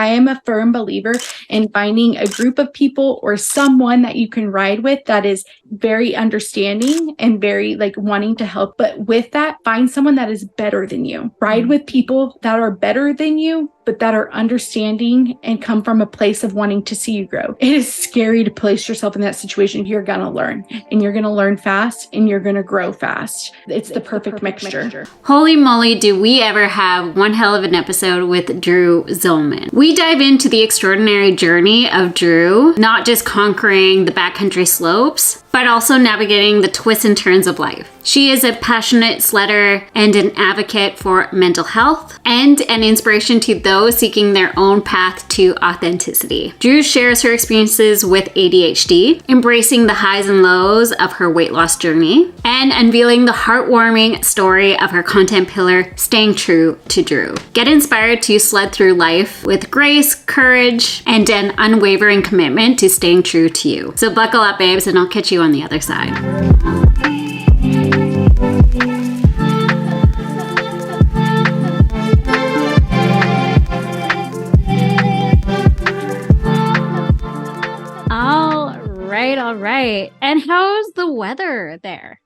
I am a firm believer in finding a group of people or someone that you can ride with that is very understanding and very like wanting to help. But with that, find someone that is better than you. Ride with people that are better than you, but that are understanding and come from a place of wanting to see you grow. It is scary to place yourself in that situation. You're going to learn, and you're going to learn fast, and you're going to grow fast. It's the perfect mixture. Holy moly, do we ever have one hell of an episode with Dru Zolman. We dive into the extraordinary journey of Dru, not just conquering the backcountry slopes, but also navigating the twists and turns of life. She is a passionate sledder and an advocate for mental health and an inspiration to those seeking their own path to authenticity. Dru shares her experiences with ADHD, embracing the highs and lows of her weight loss journey, and unveiling the heartwarming story of her content pillar, staying true to Dru. Get inspired to sled through life with grace, courage, and an unwavering commitment to staying true to you. So buckle up, babes, and I'll catch you on the other side. All right. And how's the weather there?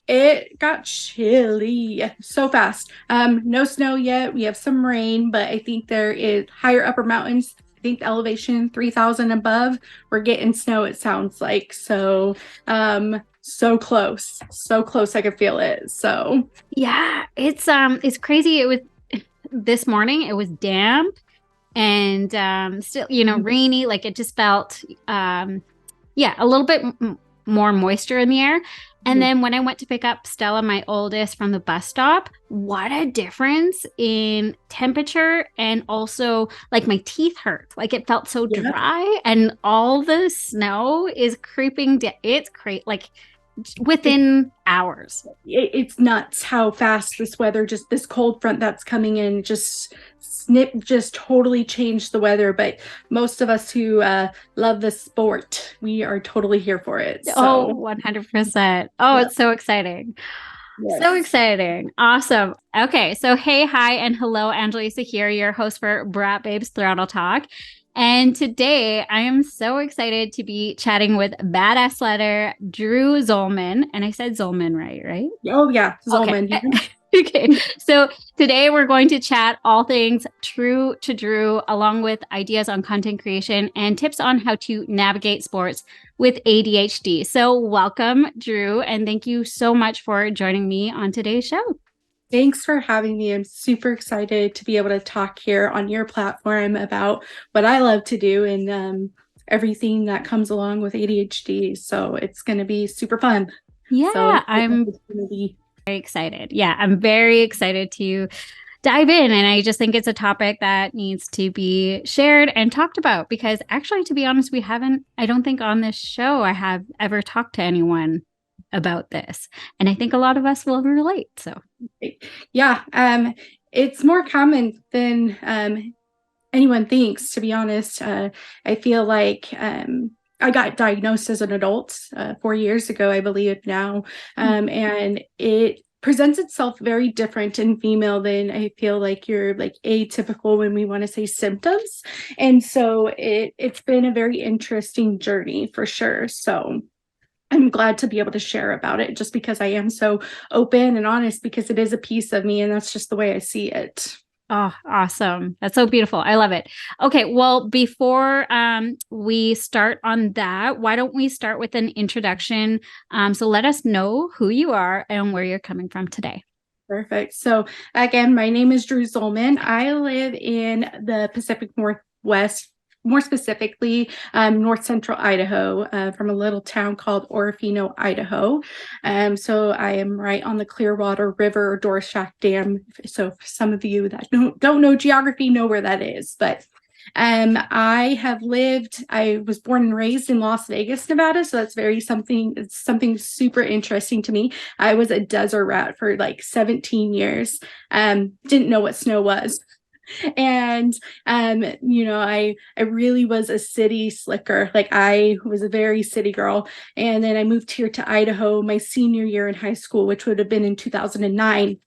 It got chilly so fast. No snow yet. We have some rain, but I think there is higher upper mountains. I think the elevation 3,000 above, we're getting snow, it sounds like. So, so close. I could feel it. So yeah, it's crazy. It was this morning, it was damp and still, rainy. Like it just felt a little bit more moisture in the air. And then when I went to pick up Stella, my oldest, from the bus stop, what a difference in temperature. And also like my teeth hurt. Like it felt so dry and all the snow is creeping down. It's like within hours. It's nuts how fast this weather, just this cold front that's coming in, just totally changed the weather. But most of us who love the sport, we are totally here for it. So. Oh, 100%. Oh, yeah. It's so exciting. Yes. So exciting. Awesome. Okay. So, hey, hi, and hello, Angelisa here, your host for Braap Babes Throttle Talk. And today I am so excited to be chatting with badass sledder Dru Zolman. And I said Zolman right? Oh, yeah. Zolman. Okay. Okay, so today we're going to chat all things true to Dru, along with ideas on content creation and tips on how to navigate sports with ADHD. So welcome, Dru, and thank you so much for joining me on today's show. Thanks for having me. I'm super excited to be able to talk here on your platform about what I love to do and everything that comes along with ADHD. So it's going to be super fun. Yeah, so I'm very excited. Yeah, I'm very excited to dive in. And I just think it's a topic that needs to be shared and talked about because actually, to be honest, I don't think on this show I have ever talked to anyone about this. And I think a lot of us will relate. So yeah, it's more common than anyone thinks, to be honest. I feel like I got diagnosed as an adult 4 years ago, I believe now. And it presents itself very different in female than I feel like you're like atypical when we want to say symptoms. And so it's been a very interesting journey for sure. So I'm glad to be able to share about it just because I am so open and honest because it is a piece of me and that's just the way I see it. Oh, awesome. That's so beautiful. I love it. Okay. Well, before we start on that, why don't we start with an introduction? So let us know who you are and where you're coming from today. Perfect. So again, my name is Dru Zolman. I live in the Pacific Northwest, more specifically, north central Idaho, from a little town called Orofino, Idaho. So I am right on the Clearwater River or Dorshak Dam. So for some of you that don't know geography, know where that is. But I was born and raised in Las Vegas, Nevada. So that's it's something super interesting to me. I was a desert rat for like 17 years. Didn't know what snow was. And, I really was a city slicker. Like I was a very city girl. And then I moved here to Idaho my senior year in high school, which would have been in 2009.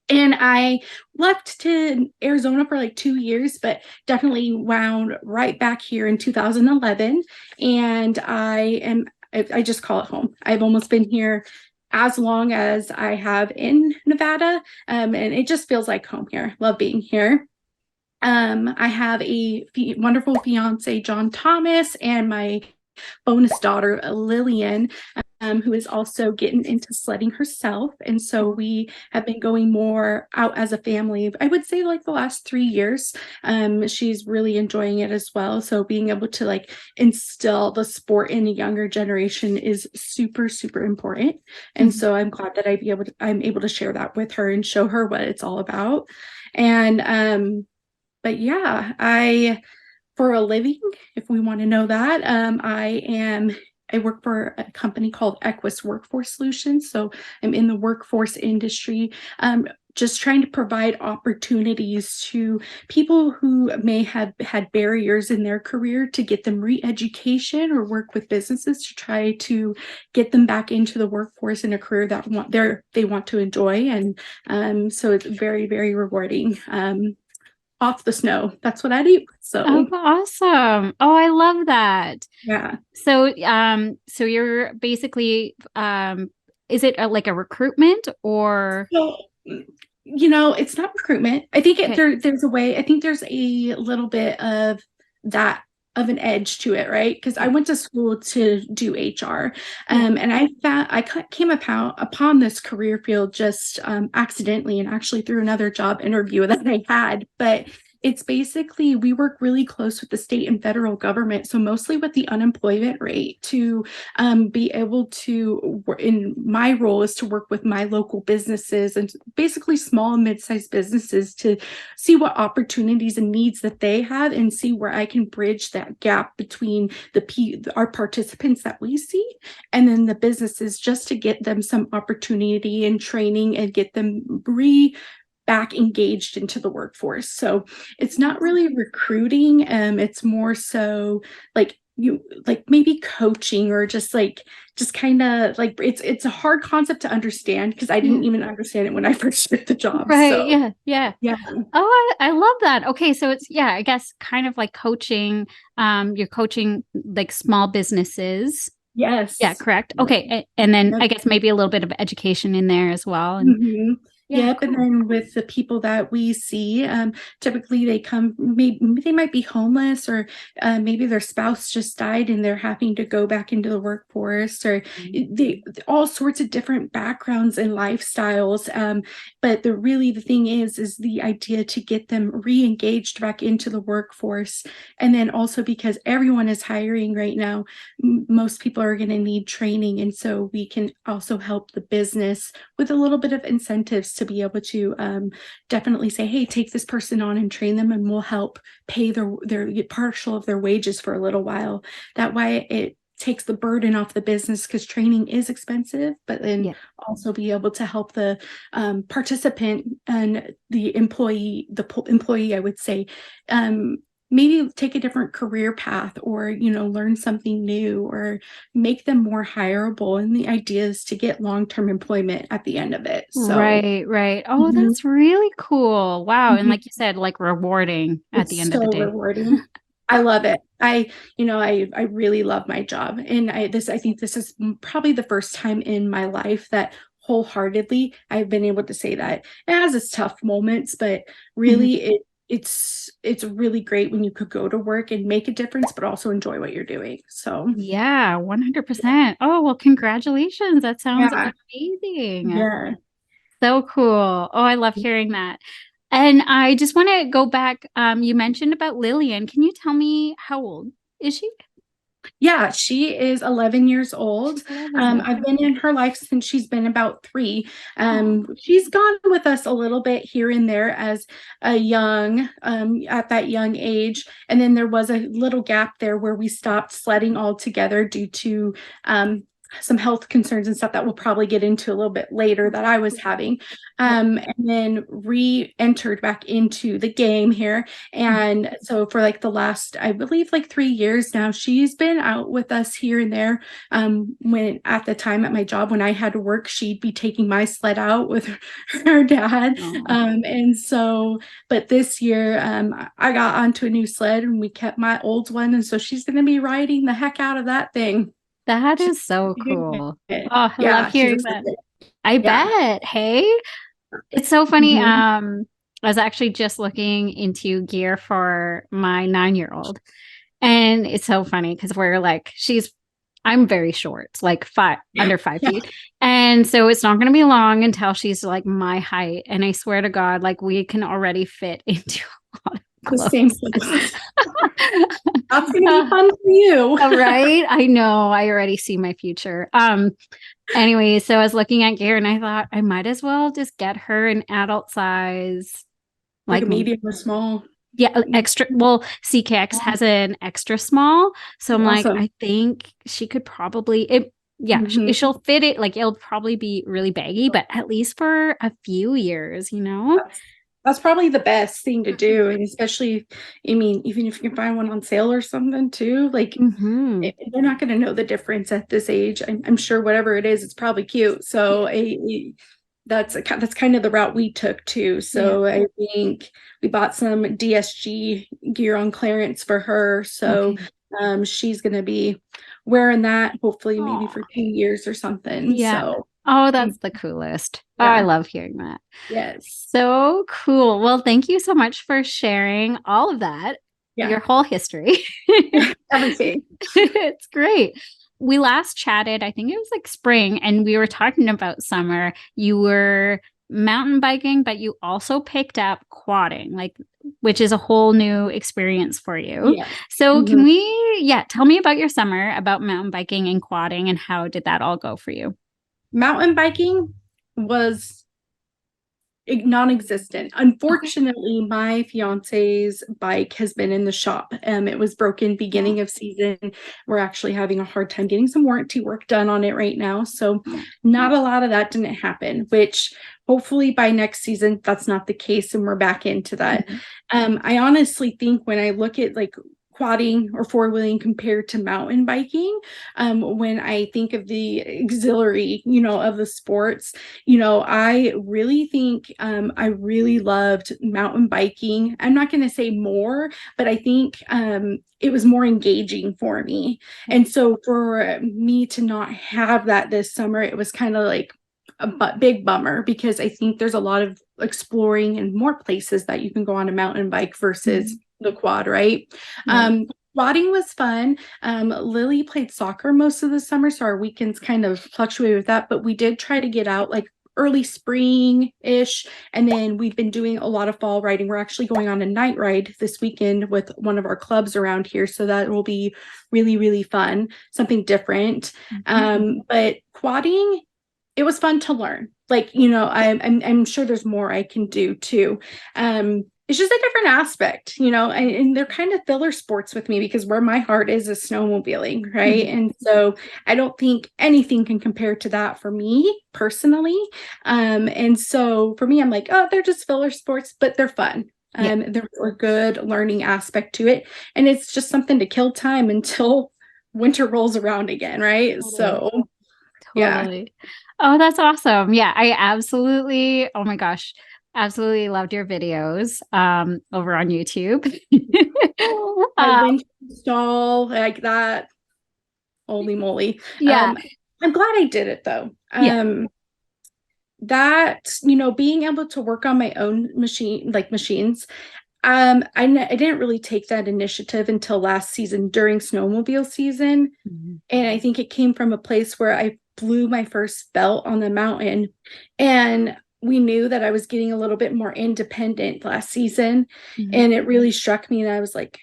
And I left to Arizona for like 2 years, but definitely wound right back here in 2011. And I just call it home. I've almost been here as long as I have in Nevada. And it just feels like home here. Love being here. I have a wonderful fiance, John Thomas, and my bonus daughter, Lillian, who is also getting into sledding herself. And so we have been going more out as a family, I would say like the last 3 years. She's really enjoying it as well. So being able to like instill the sport in a younger generation is super, super important. And so I'm glad that I'm able to share that with her and show her what it's all about. And but yeah, for a living, if we want to know that, I work for a company called Equus Workforce Solutions. So I'm in the workforce industry, just trying to provide opportunities to people who may have had barriers in their career to get them re-education, or work with businesses to try to get them back into the workforce in a career that they want to enjoy. And so it's very, very rewarding. Off the snow. That's what I do. So Oh, awesome. Oh, I love that. yeah. So you're basically, is it like a recruitment or? So it's not recruitment. I think Okay. there's a way. I think there's a little bit of that of an edge to it, right? Because I Yeah. went to school to do HR, Yeah. and I came upon this career field just accidentally, and actually through another job interview that I had. But it's basically, we work really close with the state and federal government, so mostly with the unemployment rate, to be able to, in my role is to work with my local businesses and basically small and mid-sized businesses to see what opportunities and needs that they have, and see where I can bridge that gap between our participants that we see and then the businesses, just to get them some opportunity and training and get them back engaged into the workforce. So it's not really recruiting. It's more so like maybe coaching, or just kind of like, it's a hard concept to understand because I didn't Yeah. even understand it when I first took the job. Right. So Yeah. Yeah. yeah. Oh, I love that. Okay. So it's, yeah, I guess kind of like coaching, you're coaching like small businesses. Yeah, Yes. correct. Okay. And then Yep. I guess maybe a little bit of education in there as well. And Mm-hmm. yeah, Yep. And cool. then with the people that we see, typically they come, maybe they might be homeless, or maybe their spouse just died and they're having to go back into the workforce, or they all sorts of different backgrounds and lifestyles. But the thing is the idea to get them re-engaged back into the workforce. And then also, because everyone is hiring right now, most people are going to need training. And so we can also help the business with a little bit of incentives to be able to definitely say, hey, take this person on and train them, and we'll help pay their partial of their wages for a little while. That way it takes the burden off the business, because training is expensive, but then Yeah. also be able to help the participant and the employee, I would say, maybe take a different career path, or learn something new, or make them more hireable. And the idea is to get long-term employment at the end of it. So Right, right. Oh, mhm, that's really cool. Wow. And mhm, like you said, like rewarding at the it's end of the so day. rewarding. I love it. I really love my job. And I think this is probably the first time in my life that wholeheartedly I've been able to say that. It has its tough moments, but Mhm. really it's really great when you could go to work and make a difference, but also enjoy what you're doing. So Yeah, 100%. Oh, well, congratulations. That sounds yeah, amazing. yeah. So cool. Oh, I love hearing that. And I just want to go back. You mentioned about Lillian. Can you tell me how old is she? Yeah, she is 11 years old. 11. I've been in her life since she's been about 3. Oh, She's gone with us a little bit here and there as at that young age. And then there was a little gap there where we stopped sledding altogether due to some health concerns and stuff that we'll probably get into a little bit later that I was having. And then re-entered back into the game here. And so for like the last, I believe like 3 years now, she's been out with us here and there. When at the time at my job, when I had to work, she'd be taking my sled out with her dad. And so, but this year, I got onto a new sled and we kept my old one. And so she's going to be riding the heck out of that thing. That is so cool. Oh, I Yeah, love hearing that. I bet. Hey, it's so funny. I was actually just looking into gear for my 9-year-old, and it's so funny because we're like, I'm very short, like under 5 feet. And so it's not going to be long until she's like my height. And I swear to God, like we can already fit into a lot of the same clothes. That's going to be fun for you. Right? I know. I already see my future. Anyway, so I was looking at gear and I thought I might as well just get her an adult size. Like a medium or small. Yeah, extra. Well, CKX has an extra small. So I'm like, I think she could probably, she'll fit it. Like it'll probably be really baggy, but at least for a few years, you know? That's probably the best thing to do. And especially, I mean, even if you can find one on sale or something too, like they're not going to know the difference at this age. I'm sure whatever it is, it's probably cute. So that's kind of the route we took too. So I think we bought some DSG gear on clearance for her. So she's going to be wearing that hopefully maybe for 2 years or something. Yeah. So. Oh, that's the coolest. Yeah. Oh, I love hearing that. Yes. So cool. Well, thank you so much for sharing all of that. Yeah. Your whole history. Everything. It's great. We last chatted, I think it was like spring, and we were talking about summer. You were mountain biking, but you also picked up quadding, like, which is a whole new experience for you. Yeah. So can we, tell me about your summer, about mountain biking and quadding, and how did that all go for you? Mountain biking was non-existent. Unfortunately, my fiance's bike has been in the shop. It was broken beginning of season. We're actually having a hard time getting some warranty work done on it right now. So not a lot of that didn't happen, which hopefully by next season, that's not the case and we're back into that. I honestly think when I look at like quadding or four-wheeling compared to mountain biking, when I think of the auxiliary, of the sports, I really think I really loved mountain biking. I'm not going to say more, but I think it was more engaging for me. And so for me to not have that this summer, it was kind of like a big bummer, because I think there's a lot of exploring and more places that you can go on a mountain bike versus the quad, right? Quadding was fun. Lily played soccer most of the summer, so our weekends kind of fluctuated with that, but we did try to get out like early spring-ish, and then we've been doing a lot of fall riding. We're actually going on a night ride this weekend with one of our clubs around here, so that will be really, really fun, something different. But quadding, it was fun to learn. Like, I'm sure there's more I can do too. It's just a different aspect, and they're kind of filler sports with me because where my heart is snowmobiling, right? And so I don't think anything can compare to that for me personally. And so for me, I'm like, oh, they're just filler sports, but they're fun. There's a good learning aspect to it. And it's just something to kill time until winter rolls around again, right? So, yeah. Oh, that's awesome. Yeah, I absolutely, oh my gosh, absolutely loved your videos over on YouTube. I went stall like that. Holy moly. Yeah. I'm glad I did it though. That, being able to work on my own machines. I didn't really take that initiative until last season during snowmobile season. And I think it came from a place where I flew my first belt on the mountain, and we knew that I was getting a little bit more independent last season. And it really struck me, and I was like,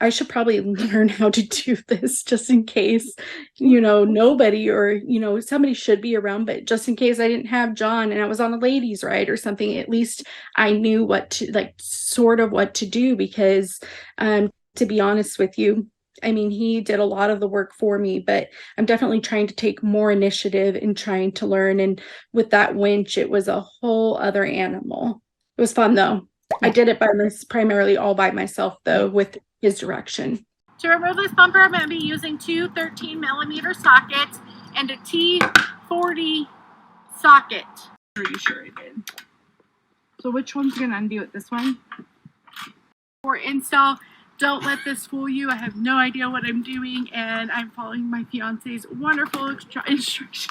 I should probably learn how to do this just in case, nobody or, somebody should be around, but just in case I didn't have John and I was on a ladies ride or something, at least I knew what to do, because to be honest with you, I mean, he did a lot of the work for me, but I'm definitely trying to take more initiative in trying to learn. And with that winch, it was a whole other animal. It was fun though. I did it primarily all by myself though, with his direction. To remove this bumper, I'm going to be using two 13mm sockets and a T40 socket. Pretty sure I did. So which one's going to undo it? This one? For install, don't let this fool you. I have no idea what I'm doing, and I'm following my fiance's wonderful instructions.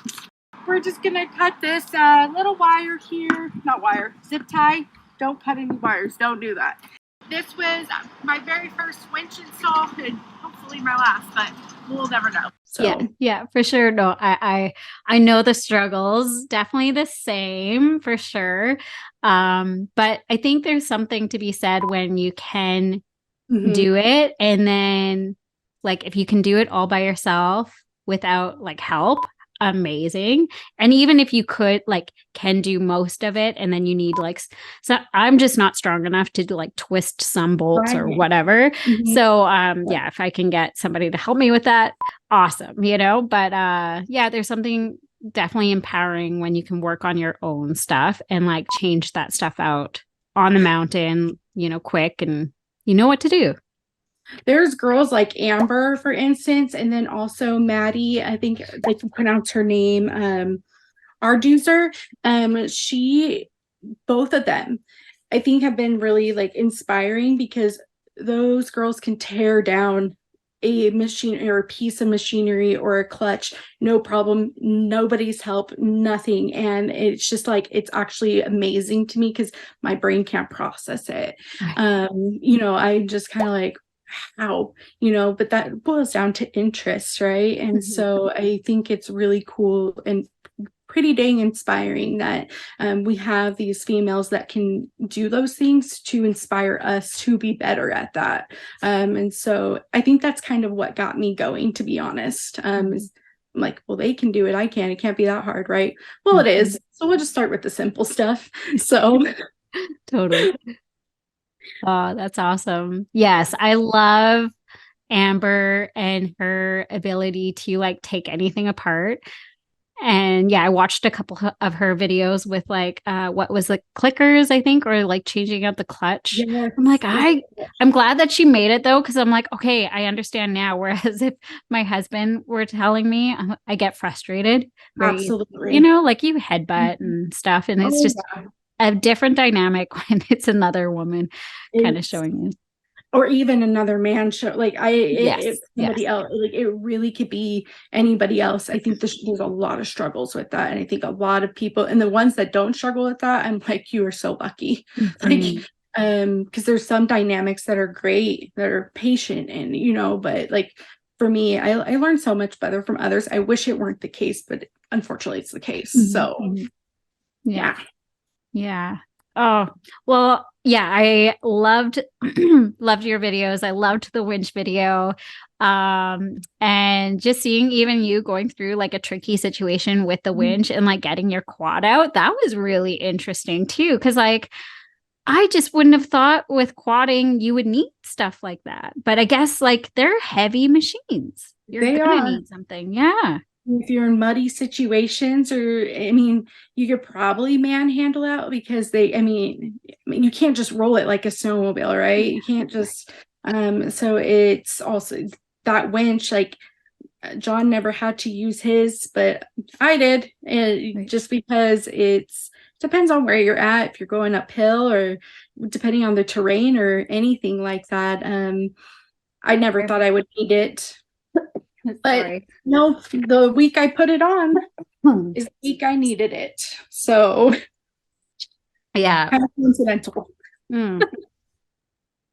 We're just going to cut this little wire here. Not wire, zip tie. Don't cut any wires. Don't do that. This was my very first winch install, and hopefully my last, but we'll never know. So yeah, for sure. No, I know the struggles, definitely the same for sure. But I think there's something to be said when you can do it, and then like if you can do it all by yourself without like help, amazing. And even if you could like can do most of it, and then you need like, so I'm just not strong enough to like twist some bolts or whatever. So yeah, if I can get somebody to help me with that, awesome, you know. But yeah, there's something definitely empowering when you can work on your own stuff and like change that stuff out on the mountain, you know, quick, and you know what to do. There's girls like Amber, for instance, and then also Maddie, I think they can pronounce her name, Arduzer. She, both of them, I think have been really like inspiring, because those girls can tear down a machine or a piece of machinery or a clutch, no problem, nobody's help, nothing. And it's just like, it's actually amazing to me because my brain can't process it. You know, I just kind of like, how, you know, but that boils down to interest, right? And so I think it's really cool and pretty dang inspiring that we have these females that can do those things to inspire us to be better at that. And so I think that's kind of what got me going, to be honest. Is like, well, they can do it, I can. It can't be that hard, right? Well, it is. So we'll just start with the simple stuff. So totally. Oh, that's awesome. Yes, I love Amber and her ability to like take anything apart. And yeah, I watched a couple of her videos with like what was the clickers, I think, or like changing out the clutch. yes. I'm like, I'm glad that she made it though, because I'm like, okay, I understand now. Whereas if my husband were telling me, I get frustrated. Absolutely. You know, like you headbutt and stuff, and it's just a different dynamic when it's another woman kind of showing you, or even another man show. Like somebody else, like it really could be anybody else. I think there's a lot of struggles with that, and I think a lot of people, and the ones that don't struggle with that, I'm like, you are so lucky. Like because there's some dynamics that are great, that are patient, and you know, but like for me, I learned so much better from others. I wish it weren't the case, but unfortunately it's the case. So yeah. Oh, well, yeah, I loved loved your videos. I loved the winch video. And just seeing even you going through like a tricky situation with the winch and like getting your quad out, that was really interesting too. Cause like I just wouldn't have thought with quadding you would need stuff like that. But I guess like they're heavy machines. You're gonna need something. Yeah. If you're in muddy situations, or I mean, you could probably manhandle out, because I mean, you can't just roll it like a snowmobile, right? You can't just so it's also that winch, like John never had to use his, but I did, just because it's depends on where you're at, if you're going uphill or depending on the terrain or anything like that. I never thought I would need it. But no, the week I put it on is the week I needed it. So yeah, kind of coincidental.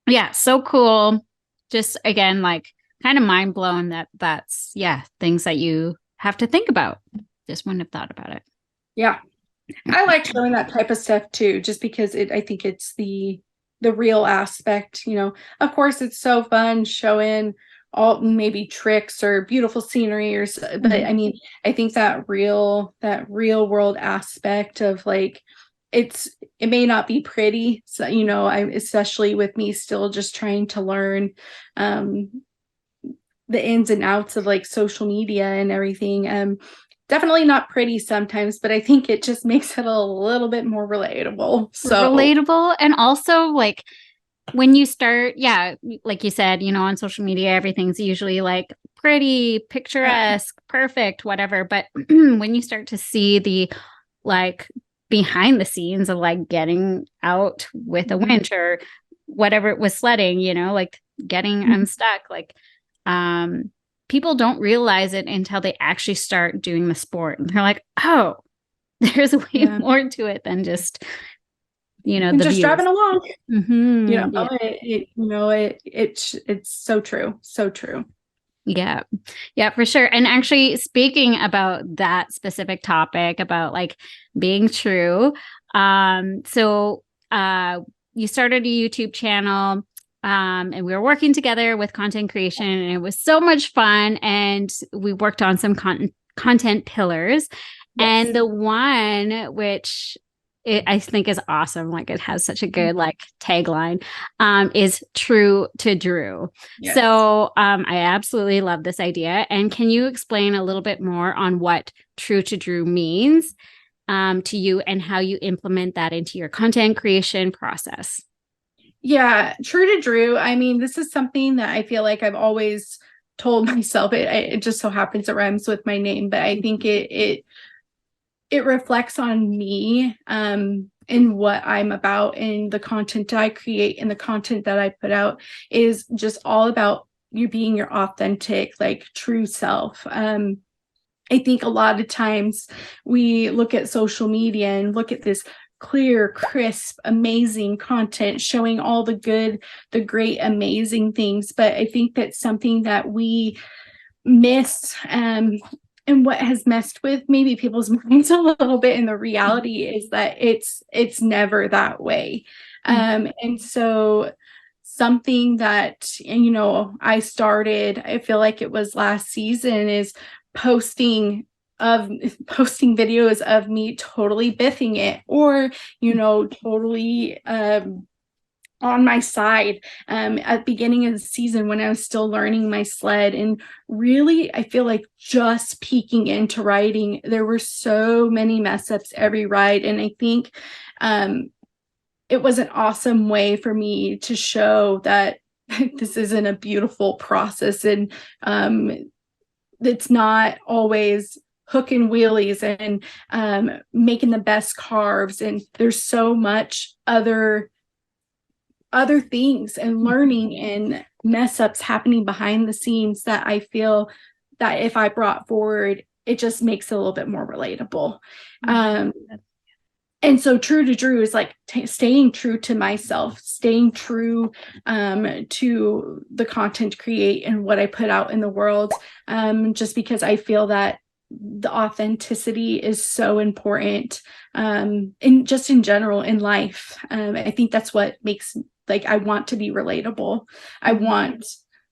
Yeah, so cool. Just again, like kind of mind blown that's things that you have to think about. Just wouldn't have thought about it. Yeah, I like showing that type of stuff too, just because I think it's the real aspect. You know, of course, it's so fun showing all maybe tricks or beautiful scenery, or but I mean, I think that real world aspect of like, it may not be pretty, so you know, I especially with me still just trying to learn, the ins and outs of like social media and everything. Definitely not pretty sometimes, but I think it just makes it a little bit more relatable. So Relatable. And also like when you start, yeah, like you said, you know, on social media, everything's usually like pretty, picturesque, perfect, whatever. But when you start to see the like behind the scenes of like getting out with a winch or whatever it was, sledding, you know, like getting unstuck, like people don't realize it until they actually start doing the sport. And they're like, oh, there's way more to it than just, you know, and the just views. driving along. Yeah. It's so true. So true. Yeah. Yeah, for sure. And actually speaking about that specific topic about like being true. So you started a YouTube channel and we were working together with content creation and it was so much fun. And we worked on some content pillars. Yes. And the one which I think is awesome. Like it has such a good like tagline, is true to Dru. Yes. So I absolutely love this idea. And can you explain a little bit more on what true to Dru means to you and how you implement that into your content creation process? Yeah, true to Dru. I mean, this is something that I feel like I've always told myself. It just so happens it rhymes with my name, but I think it reflects on me and what I'm about, and the content that I create and the content that I put out is just all about you being your authentic, like true self. I think a lot of times we look at social media and look at this clear, crisp, amazing content showing all the good, the great, amazing things. But I think that's something that we miss, and what has messed with maybe people's minds a little bit in the reality is that it's never that way. And so something that, you know, I started, I feel like it was last season, is posting videos of me totally biffing it, or, you know, totally on my side at the beginning of the season when I was still learning my sled. And really, I feel like just peeking into riding, there were so many mess ups every ride. And I think it was an awesome way for me to show that this isn't a beautiful process, and it's not always hook and wheelies and making the best carves. And there's so much other things and learning and mess ups happening behind the scenes that I feel that if I brought forward, it just makes it a little bit more relatable. And so true to Dru is like staying true to myself, staying true to the content create and what I put out in the world, just because I feel that the authenticity is so important in just in general in life. I think that's what makes, like, I want to be relatable. I want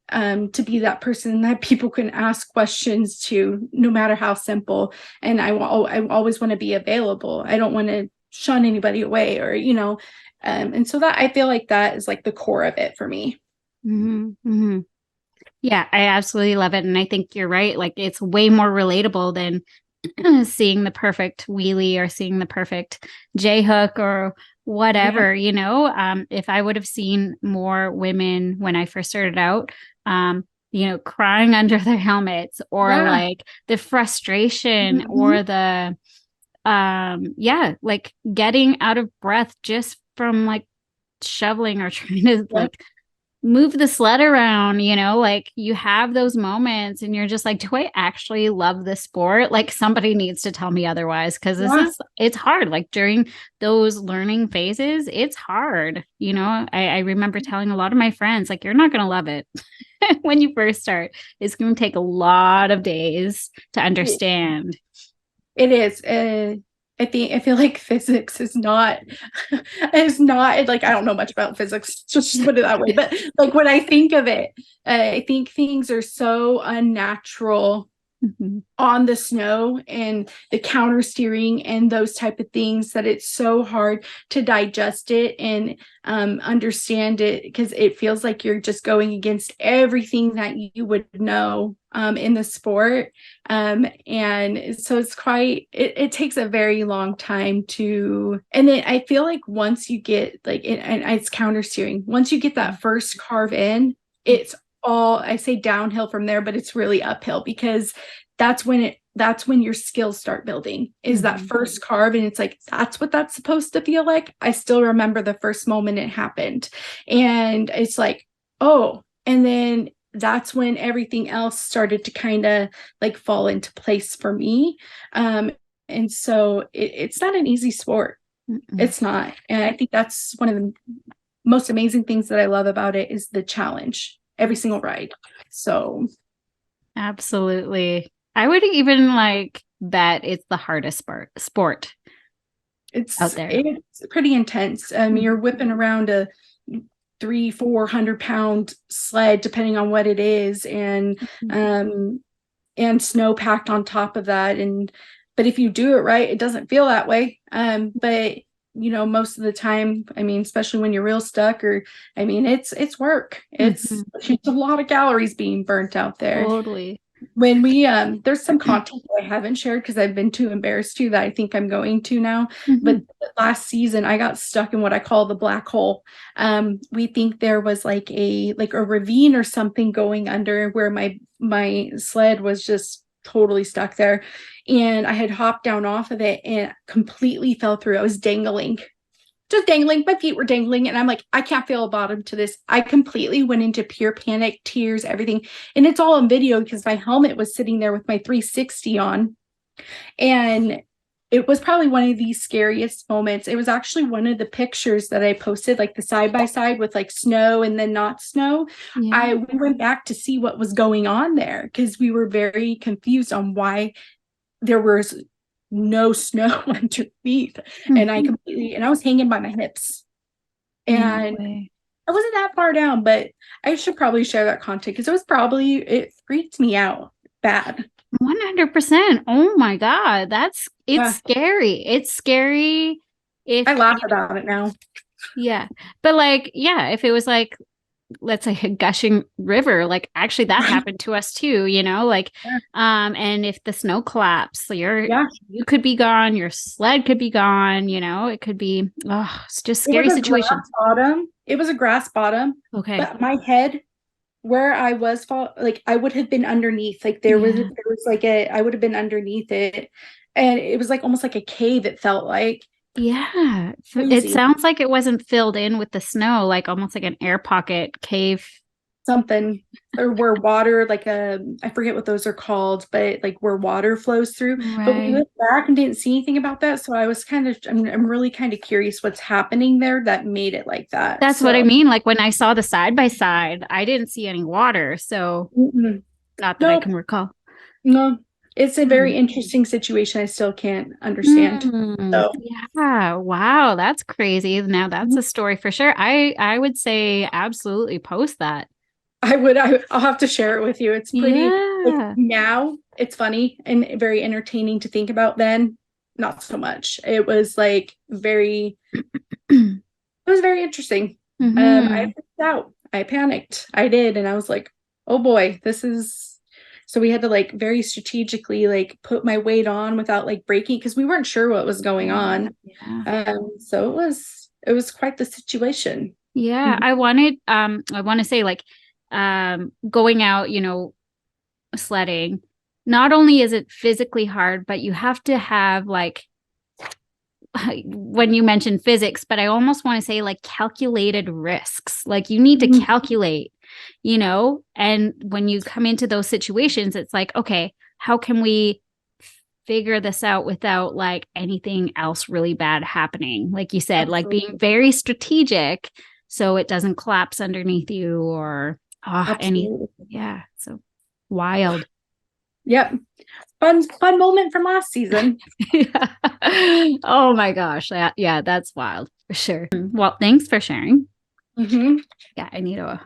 to be that person that people can ask questions to, no matter how simple. And I always want to be available. I don't want to shun anybody away, or, you know, and so that I feel like that is like the core of it for me. Yeah, I absolutely love it. And I think you're right. Like it's way more relatable than seeing the perfect wheelie or seeing the perfect J hook or whatever, you know. If I would have seen more women when I first started out, you know, crying under their helmets, or like the frustration or the like getting out of breath just from like shoveling or trying to like move the sled around, you know, like you have those moments and you're just like, do I actually love this sport? Like somebody needs to tell me otherwise, because it's hard. Like during those learning phases, it's hard. You know, I remember telling a lot of my friends, like, you're not going to love it when you first start. It's going to take a lot of days to understand. It is. I feel like physics is not like, I don't know much about physics, just put it that way. But like when I think of it, I think things are so unnatural on the snow and the counter steering and those type of things, that it's so hard to digest it and understand it, because it feels like you're just going against everything that you would know in the sport. And so it's quite, it takes a very long time to, and then I feel like once you get like it, and it's counter steering, once you get that first carve in, it's all, I say downhill from there, but it's really uphill, because that's when your skills start building, is that first carve. And it's like, that's what that's supposed to feel like. I still remember the first moment it happened, and it's like, oh, and then that's when everything else started to kind of like fall into place for me. And so it's not an easy sport. It's not. And I think that's one of the most amazing things that I love about it, is the challenge every single ride. So Absolutely. I would even like bet it's the hardest sport out there. It's pretty intense. You're whipping around a 300-400 pound sled, depending on what it is, and snow packed on top of that. But if you do it right, it doesn't feel that way. But most of the time, especially when you're real stuck, or it's work. It's a lot of calories being burnt out there. Totally. When we there's some content that I haven't shared because I've been too embarrassed to, that I think I'm going to now. But last season I got stuck in what I call the black hole. We think there was like a ravine or something going under, where my sled was just totally stuck there, and I had hopped down off of it and completely fell through. I was just dangling. My feet were dangling. And I'm like, I can't feel a bottom to this. I completely went into pure panic, tears, everything. And it's all on video, because my helmet was sitting there with my 360 on. And it was probably one of the scariest moments. It was actually one of the pictures that I posted, like the side by side with like snow and then not snow. Yeah. We went back to see what was going on there, because we were very confused on why there was no snow underneath. And I was hanging by my hips, and I wasn't that far down, but I should probably share that content, because it freaked me out bad. 100%. Oh my God. It's scary. It's scary. I laugh about it now. Yeah. But like, yeah, if it was like, let's say a gushing river, like actually that happened to us too, and if the snow collapsed, you could be gone, your sled could be gone, it could be, it's just scary situation. It was a grass bottom. Okay. But my head, where I was, I would have been underneath, there was I would have been underneath it, and it was like almost like a cave, it felt like. Yeah. Crazy. It sounds like it wasn't filled in with the snow, like almost like an air pocket cave. Something, or where water, I forget what those are called, but like where water flows through. Right. But we went back and didn't see anything about that. So I was I'm really kind of curious what's happening there that made it like that. That's what I mean. Like when I saw the side by side, I didn't see any water. So not that I can recall. No. It's a very interesting situation. I still can't understand. So. Yeah. Wow. That's crazy. Now that's a story for sure. I would say absolutely post that. I'll have to share it with you. It's pretty, now it's funny and very entertaining to think about. Then not so much. It was very interesting. I freaked out. I panicked. I did. And I was like, oh boy, so we had to very strategically put my weight on without breaking, because we weren't sure what was going on. Yeah. So it was quite the situation. Yeah. I want to say going out, sledding, not only is it physically hard, but you have to have when you mentioned physics, but I almost want to say calculated risks. You need to calculate, and when you come into those situations, it's like, okay, how can we figure this out without anything else really bad happening? Like you said, being very strategic so it doesn't collapse underneath you or yeah. So wild. Yep. Fun moment from last season. Yeah. Oh my gosh. Yeah, that's wild for sure. Well, thanks for sharing. Yeah, I need a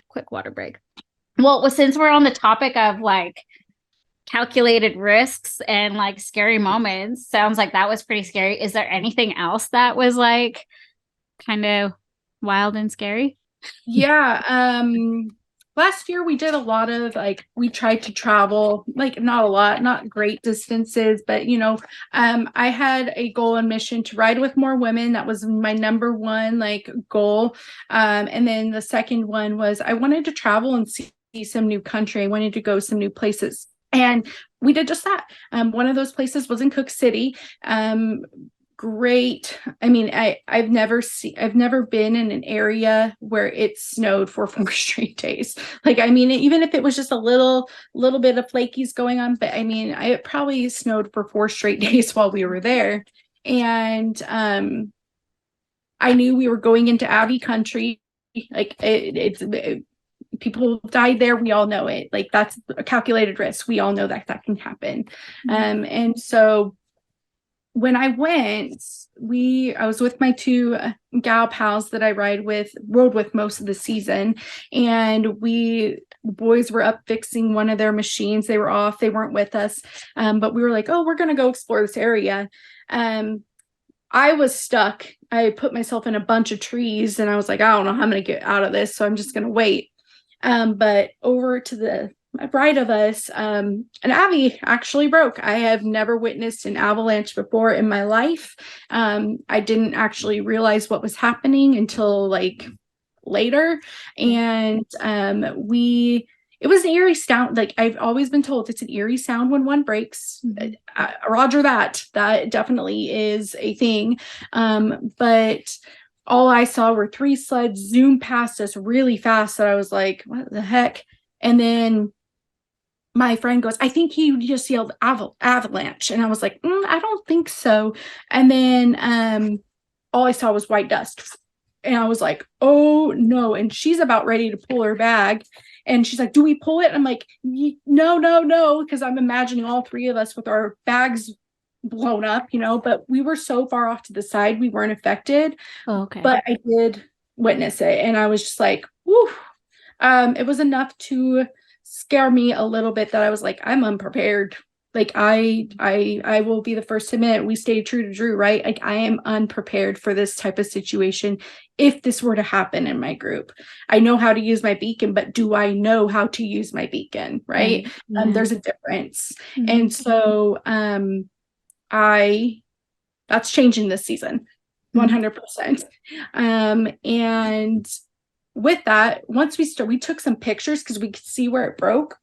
quick water break. Well, since we're on the topic of calculated risks and like scary moments. Sounds like that was pretty scary. Is there anything else that was like kind of wild and scary? Yeah. Last year we did a lot of like we tried to travel, like not a lot, not great distances, but I had a goal and mission to ride with more women. That was my number one like goal. And then the second one was I wanted to travel and see some new country. I wanted to go some new places. And we did just that. One of those places was in Cook City. Great. I mean, I've never been in an area where it snowed for 4 straight days. Like, I mean, even if it was just a little bit of flakies going on, but I mean, it probably snowed for 4 straight days while we were there. And I knew we were going into Abbey country. Like people died there. We all know it. Like that's a calculated risk. We all know that can happen. And so when I went, I was with my two gal pals that I rode with most of the season. And the boys were up fixing one of their machines. They were off, they weren't with us. But we were like, oh, we're going to go explore this area. I was stuck. I put myself in a bunch of trees and I was like, I don't know how I'm going to get out of this. So I'm just going to wait. But over to the right of us, an Abbey actually broke. I have never witnessed an avalanche before in my life. I didn't actually realize what was happening until like later. And it was an eerie sound. Like I've always been told it's an eerie sound when one breaks. Roger that. That definitely is a thing. But all I saw were 3 sleds zoom past us really fast that I was like, what the heck? And then my friend goes, I think he just yelled avalanche. And I was like, I don't think so. And then all I saw was white dust. And I was like, oh no. And she's about ready to pull her bag. And she's like, do we pull it? And I'm like, no. Because I'm imagining all 3 of us with our bags blown up, but we were so far off to the side, we weren't affected. Oh, okay. But I did witness it. And I was just like, whew. It was enough to scare me a little bit that I was like, I'm unprepared. Like I will be the first to admit we stayed true to Dru, right? Like I am unprepared for this type of situation. If this were to happen in my group, I know how to use my beacon, but do I know how to use my beacon? Right. Yeah. There's a difference. And so that's changing this season 100%. And with that, once we took some pictures because we could see where it broke,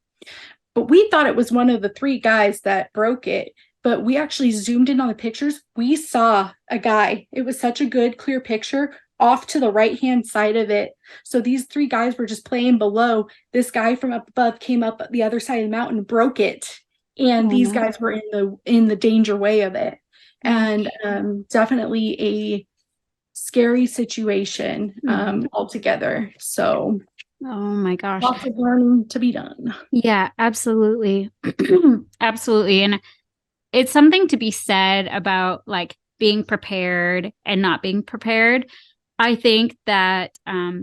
but we thought it was one of the 3 guys that broke it. But we actually zoomed in on the pictures. We saw a guy. It was such a good, clear picture off to the right-hand side of it. So these 3 guys were just playing below. This guy from up above came up the other side of the mountain, broke it. And these guys were in the danger way of it. And definitely a scary situation altogether. So oh my gosh, lots of learning to be done. Yeah, absolutely. Absolutely. And it's something to be said about like being prepared and not being prepared. I think that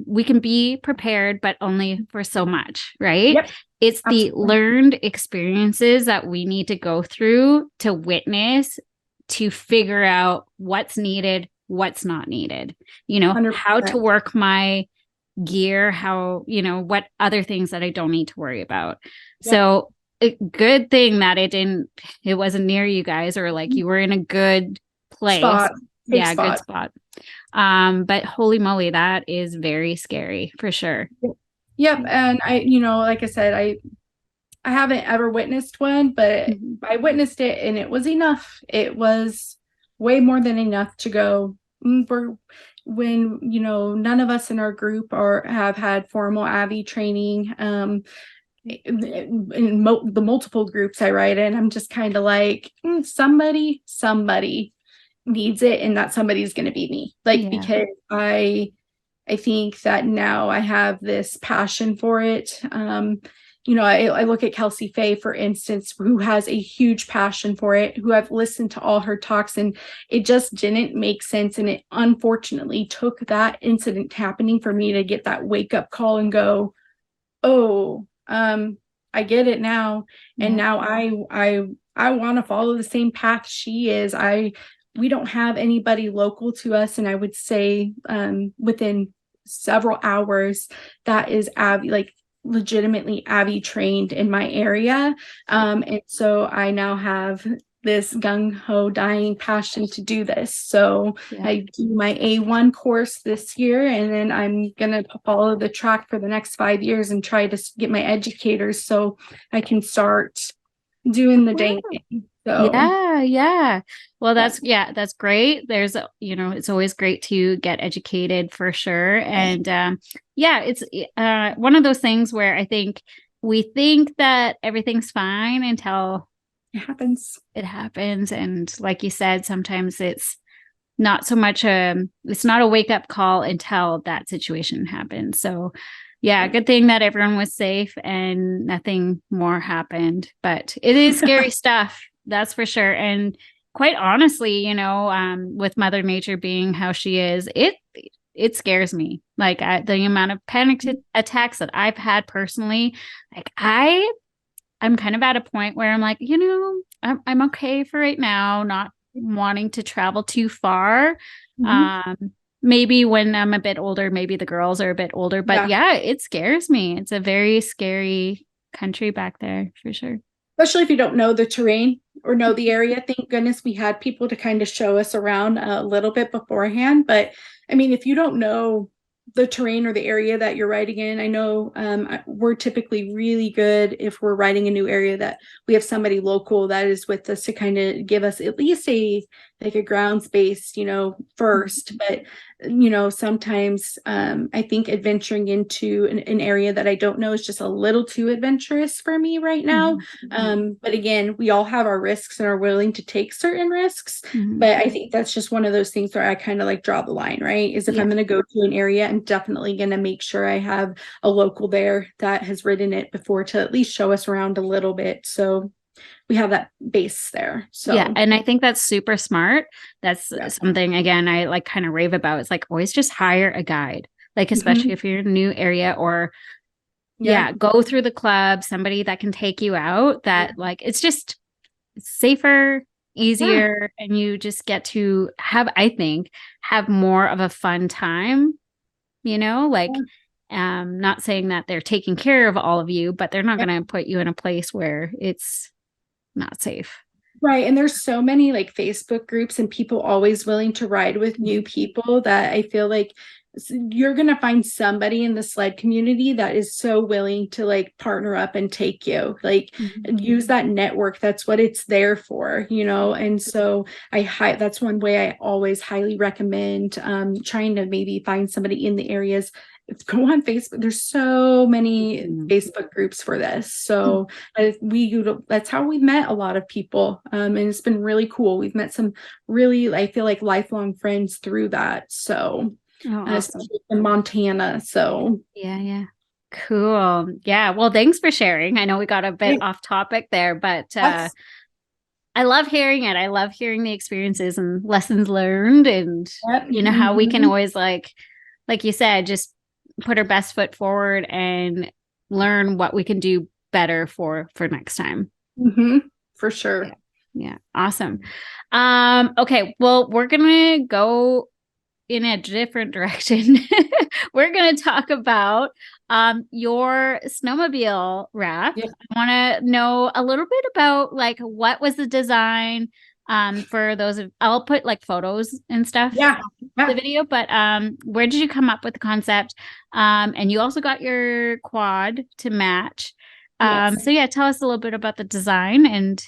we can be prepared, but only for so much, right? Yep, it's absolutely. The learned experiences that we need to go through to witness, to figure out what's needed, what's not needed, 100%. How to work my gear, how, what other things that I don't need to worry about. Yep. So a good thing that it wasn't near you guys, or like you were in a good place. Good spot. But holy moly, that is very scary for sure. Yep. And I, like I said, I haven't ever witnessed one, but I witnessed it and it was enough. It was way more than enough to go, when none of us in our group have had formal Abbey training. In the multiple groups I ride in, I'm just kind of like, somebody needs it, and that somebody's going to be me. Because I think that now I have this passion for it. I look at Kelsey Faye, for instance, who has a huge passion for it, who I've listened to all her talks, and it just didn't make sense. And it unfortunately took that incident happening for me to get that wake up call and go, oh, I I get it now. And Yeah. now I want to follow the same path she is. We don't have anybody local to us, and I would say within several hours that is like legitimately Abby trained in my area. And so I now have this gung-ho dying passion to do this. So Yeah. I do my A1 course this year, and then I'm gonna follow the track for the next 5 years and try to get my educators so I can start doing the dang thing. So Yeah. Well, yeah. that's great. There's, it's always great to get educated for sure. And yeah, it's one of those things where I think we think that everything's fine until It happens. it happens. And like you said, sometimes it's not so much it's not a wake up call until that situation happens. So yeah, good thing that everyone was safe and nothing more happened. But it is scary stuff, that's for sure. And quite honestly, with Mother Nature being how she is, it scares me. Like the amount of panic attacks that I've had personally, like I'm kind of at a point where I'm like, I'm okay for right now, not wanting to travel too far. Maybe when I'm a bit older, maybe the girls are a bit older, but yeah, it scares me. It's a very scary country back there for sure. Especially if you don't know the terrain or know the area. Thank goodness we had people to kind of show us around a little bit beforehand. But I mean, if you don't know the terrain or the area that you're riding in, I know we're typically really good if we're riding a new area that we have somebody local that is with us to kind of give us at least a ground space, first. But sometimes I think adventuring into an area that I don't know is just a little too adventurous for me right now. But again, we all have our risks and are willing to take certain risks. But I think that's just one of those things where I kind of like draw the line, right? Is if I'm going to go to an area, I'm definitely going to make sure I have a local there that has ridden it before to at least show us around a little bit. So we have that base there. So yeah, and I think that's super smart. That's something, again, I like kind of rave about. It's like always just hire a guide, like especially if you're in a new area, or go through the club, somebody that can take you out, that like it's just safer, easier, and you just get to have more of a fun time, like not saying that they're taking care of all of you, but they're not going to put you in a place where it's not safe. Right. And there's so many like Facebook groups and people always willing to ride with new people that I feel like you're going to find somebody in the sled community that is so willing to like partner up and take you, like use that network. That's what it's there for, And so that's one way I always highly recommend trying to maybe find somebody in the areas. Go on Facebook. There's so many Facebook groups for this. So that's how we met a lot of people. And it's been really cool. We've met some really, I feel like, lifelong friends through that. So especially in Montana. So yeah. Cool. Yeah. Well, thanks for sharing. I know we got a bit off topic there, but I love hearing it. I love hearing the experiences and lessons learned, and how we can always like you said, just put our best foot forward and learn what we can do better for next time. For sure. Yeah. Awesome. Okay. Well, we're going to go in a different direction. We're going to talk about your snowmobile wrap. I want to know a little bit about like what was the design for those I'll put like photos and stuff in the video, but where did you come up with the concept? And you also got your quad to match. So yeah, tell us a little bit about the design and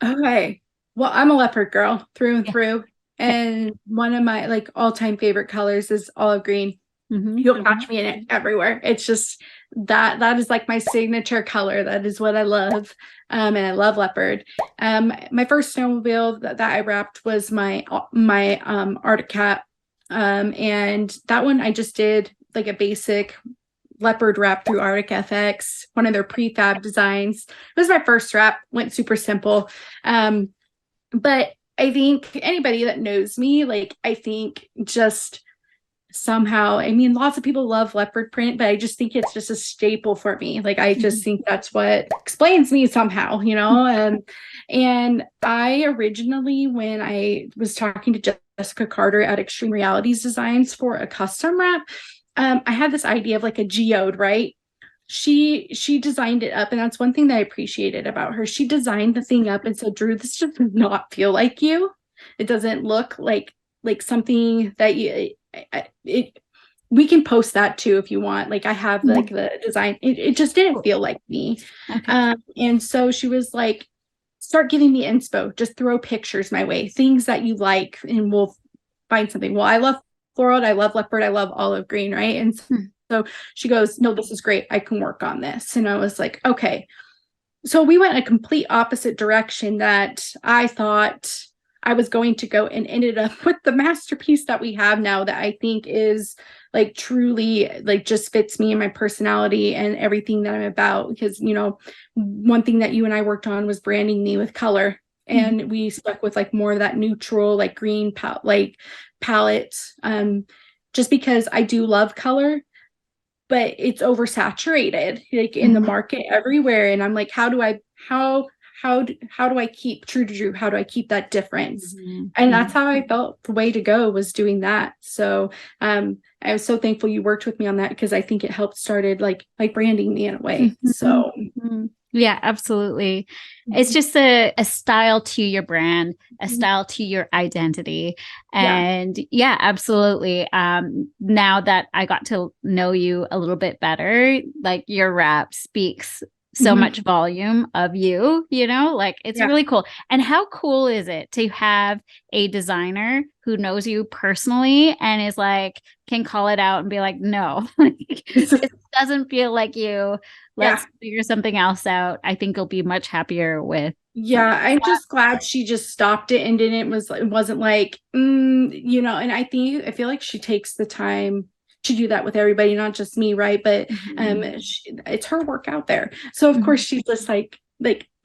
Okay. Well, I'm a leopard girl through and through. And one of my like all-time favorite colors is olive green. You'll catch me in it everywhere. It's just that is like my signature color. That is what I love. And I love leopard. My first snowmobile that I wrapped was my Arctic Cat. And that one I just did like a basic leopard wrap through Arctic FX, one of their prefab designs. It was my first wrap, went super simple. But I think anybody that knows me, like, I think just somehow, I mean, lots of people love leopard print, but I just think it's just a staple for me. Like, I just think that's what explains me somehow, you know? And I originally, when I was talking to Jessica Carter at Extreme Realities Designs for a custom wrap, I had this idea of like a geode, right? She designed it up, and that's one thing that I appreciated about her. She designed the thing up and said, Dru, this just does not feel like you. It doesn't look like something that you we can post that too if you want. Like, I have like the design. It just didn't feel like me. Okay. And so she was like, start giving me inspo, just throw pictures my way, things that you like, and we'll find something. Well, I love floral, I love leopard, I love olive green, right? And so she goes, no, this is great, I can work on this. And I was like, okay. So we went a complete opposite direction that I thought I was going to go, and ended up with the masterpiece that we have now, that I think is like truly like just fits me and my personality and everything that I'm about. Because, you know, one thing that you and I worked on was branding me with color, and we stuck with like more of that neutral, like green palette, just because I do love color, but it's oversaturated like in the market everywhere. And I'm like, how do I keep true to Dru? How do I keep that difference? And that's how I felt the way to go was doing that. So I was so thankful you worked with me on that, because I think it helped started like branding me in a way. So yeah, absolutely. It's just a style to your brand, a style to your identity. And yeah, absolutely. Now that I got to know you a little bit better, like your wrap speaks so much volume of you, you know, like it's really cool. And how cool is it to have a designer who knows you personally and is like, can call it out and be like, no, it doesn't feel like you. Let's figure something else out. I think you'll be much happier with. Yeah, I'm just glad she just stopped it and it wasn't like, you know, and I feel like she takes the time to do that with everybody, not just me, right? But it's her work out there. So of course she's just like,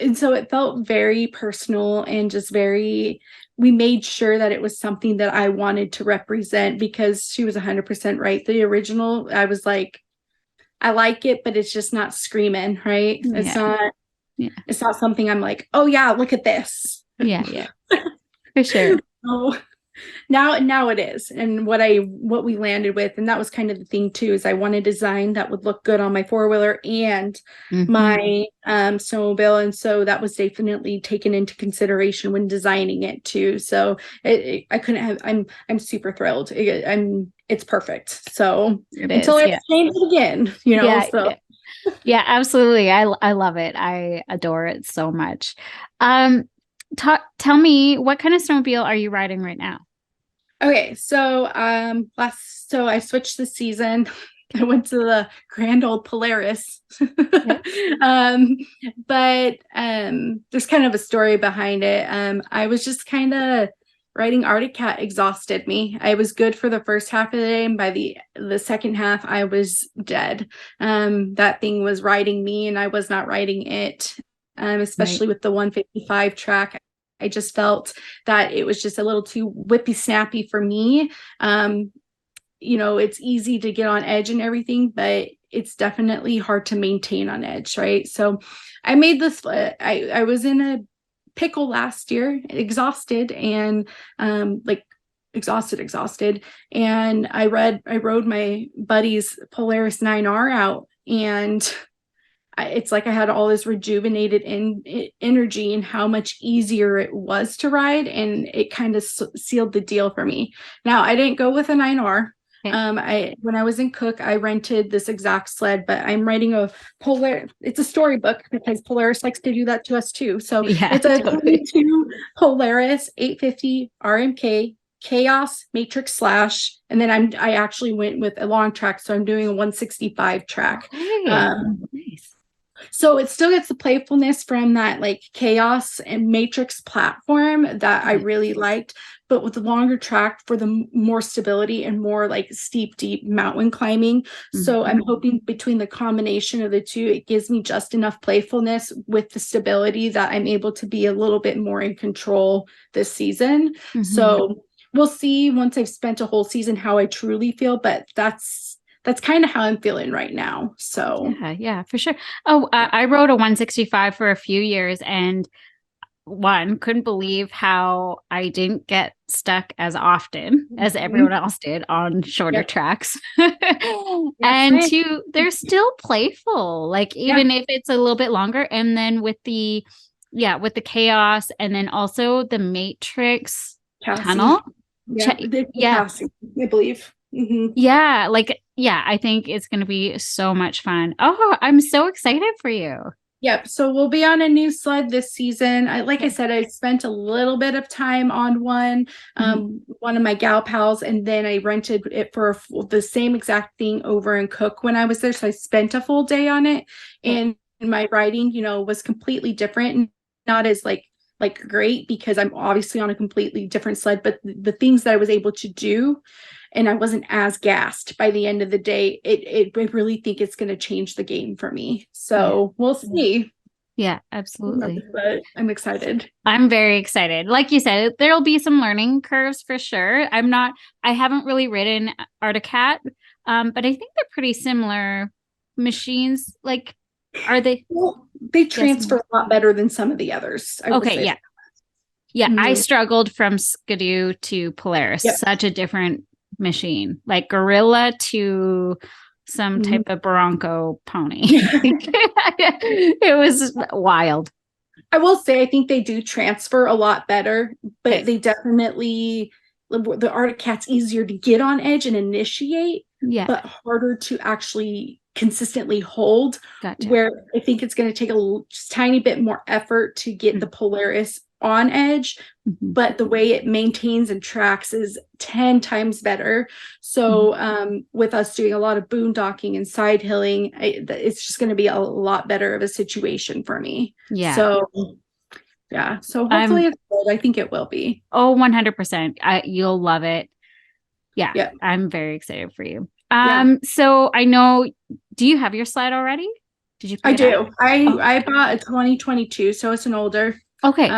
and so it felt very personal and just very, we made sure that it was something that I wanted to represent, because she was 100% right. The original, I was like, I like it, but it's just not screaming, right? It's not something I'm like, oh yeah, look at this. Yeah. For sure. So now it is. And what we landed with, and that was kind of the thing too, is I wanted design that would look good on my four-wheeler and my snowmobile. And so that was definitely taken into consideration when designing it too. So I couldn't have, I'm super thrilled. It's perfect. So until I change it again, you know. Yeah, absolutely. I love it. I adore it so much. Tell me, what kind of snowmobile are you riding right now? Okay, so I switched the season. I went to the grand old Polaris. But there's kind of a story behind it. I was just kind of riding Arctic Cat exhausted me. I was good for the first half of the day, and by the second half, I was dead. That thing was riding me, and I was not riding it. Especially with the 155 track. I just felt that it was just a little too whippy snappy for me. You know, it's easy to get on edge and everything, but it's definitely hard to maintain on edge, right? So I made this, I was in a pickle last year, exhausted, and exhausted. And I rode my buddy's Polaris 9R out, and it's like I had all this rejuvenated energy, and how much easier it was to ride, and it kind of sealed the deal for me. Now, I didn't go with a 9R. Okay. When I was in Cook, I rented this exact sled, but I'm riding a Polaris. It's a storybook, because Polaris likes to do that to us too. So it's a 22 Polaris 850 RMK Chaos Matrix Slash, and then I actually went with a long track, so I'm doing a 165 track. Nice. So it still gets the playfulness from that like Chaos and Matrix platform that I really liked, but with the longer track for the more stability and more like steep, deep mountain climbing. So I'm hoping between the combination of the two, it gives me just enough playfulness with the stability that I'm able to be a little bit more in control this season. So we'll see once I've spent a whole season how I truly feel, but that's kind of how I'm feeling right now. So Yeah, for sure. Oh, I rode a 165 for a few years, and couldn't believe how I didn't get stuck as often as everyone else did on shorter tracks. And two, they're still playful, like even if it's a little bit longer. And then with the chaos, and then also the Matrix tunnel. Chassis, I believe. Yeah, I think it's going to be so much fun. Oh, I'm so excited for you. Yep. So we'll be on a new sled this season. I said, I spent a little bit of time on one of my gal pals, and then I rented it for the same exact thing over in Cook when I was there. So I spent a full day on it, and my riding, was completely different, and not as like great, because I'm obviously on a completely different sled, but the things that I was able to do, and I wasn't as gassed by the end of the day. I really think it's going to change the game for me. So we'll see. Yeah, absolutely. But I'm excited. I'm very excited. Like you said, there'll be some learning curves for sure. I haven't really ridden Arctic Cat, but I think they're pretty similar machines. Like, are they? Well, they transfer a lot better than some of the others. Yeah. I struggled from Skidoo to Polaris. Such a different machine, like gorilla to some type of Bronco pony. It was wild. I will say, I think they do transfer a lot better, but they definitely, the Arctic Cat's easier to get on edge and initiate, but harder to actually consistently hold. Gotcha. Where I think it's going to take just tiny bit more effort to get the Polaris on edge, but the way it maintains and tracks is 10 times better. So with us doing a lot of boondocking and side hilling, it's just going to be a lot better of a situation for me. So hopefully it's good. I think it will be. Oh, 100%. You'll love it. Yeah. I'm very excited for you. So I know, do you have your sled already? Did you? I do. I bought a 2022, so it's an older. Okay.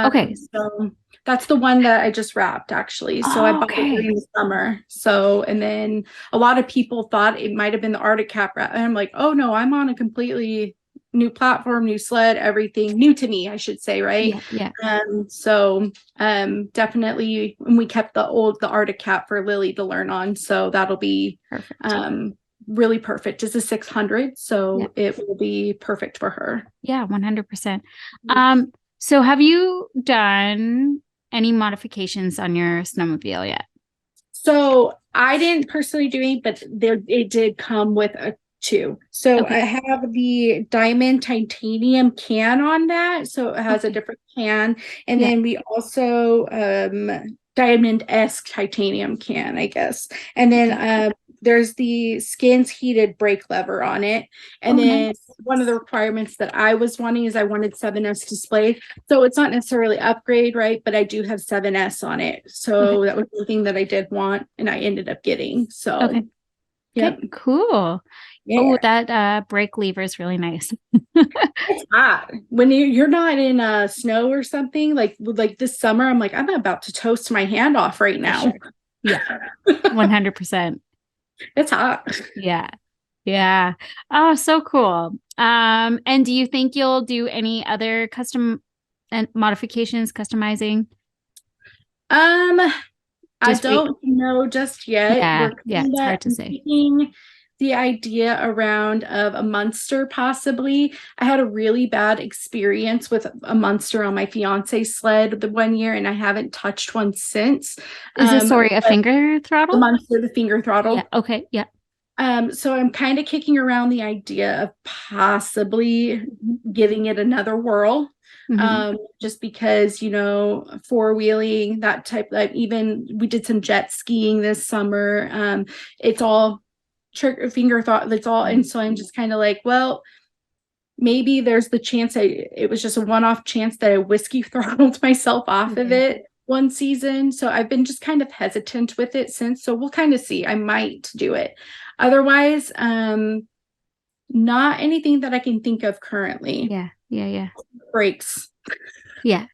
So that's the one that I just wrapped, actually. So I bought it during the summer. So, and then a lot of people thought it might have been the Arctic Cat wrap. And I'm like, oh no, I'm on a completely new platform, new sled, everything new to me, I should say, right? Yeah. So definitely, and we kept the Arctic Cat for Lily to learn on. So that'll be really perfect. It's a 600, so it will be perfect for her. Yeah, 100%. So have you done any modifications on your snowmobile yet? So I didn't personally do any, but it did come with a 2. So I have the diamond titanium can on that. So it has a different can. And then we also diamond-esque titanium can, I guess. And then there's the skins heated brake lever on it. And then one of the requirements that I was wanting is I wanted 7S display. So it's not necessarily upgrade, right? But I do have 7S on it. So that was the thing that I did want, and I ended up getting. So cool. Yeah. Oh, that brake lever is really nice. It's hot when you're not in snow or something. Like this summer, I'm like, I'm about to toast my hand off right now. Sure. Yeah, 100%. It's hot. Yeah. Oh, so cool. And do you think you'll do any other custom and modifications, customizing? I don't know just yet. It's hard to say. The idea around of a Munster, possibly. I had a really bad experience with a Munster on my fiance's sled the one year, and I haven't touched one since. Is this a finger throttle? The Munster, the finger throttle. Yeah. Okay. Yeah. So I'm kind of kicking around the idea of possibly giving it another whirl. Just because, four-wheeling, that type of, even we did some jet skiing this summer. It's all finger thought, that's all. And so I'm just kind of like, well, maybe there's the chance it was just a one-off chance that I whiskey throttled myself off of it one season. So I've been just kind of hesitant with it since. So we'll kind of see. I might do it. Otherwise, not anything that I can think of currently. Yeah. Brakes. Yeah.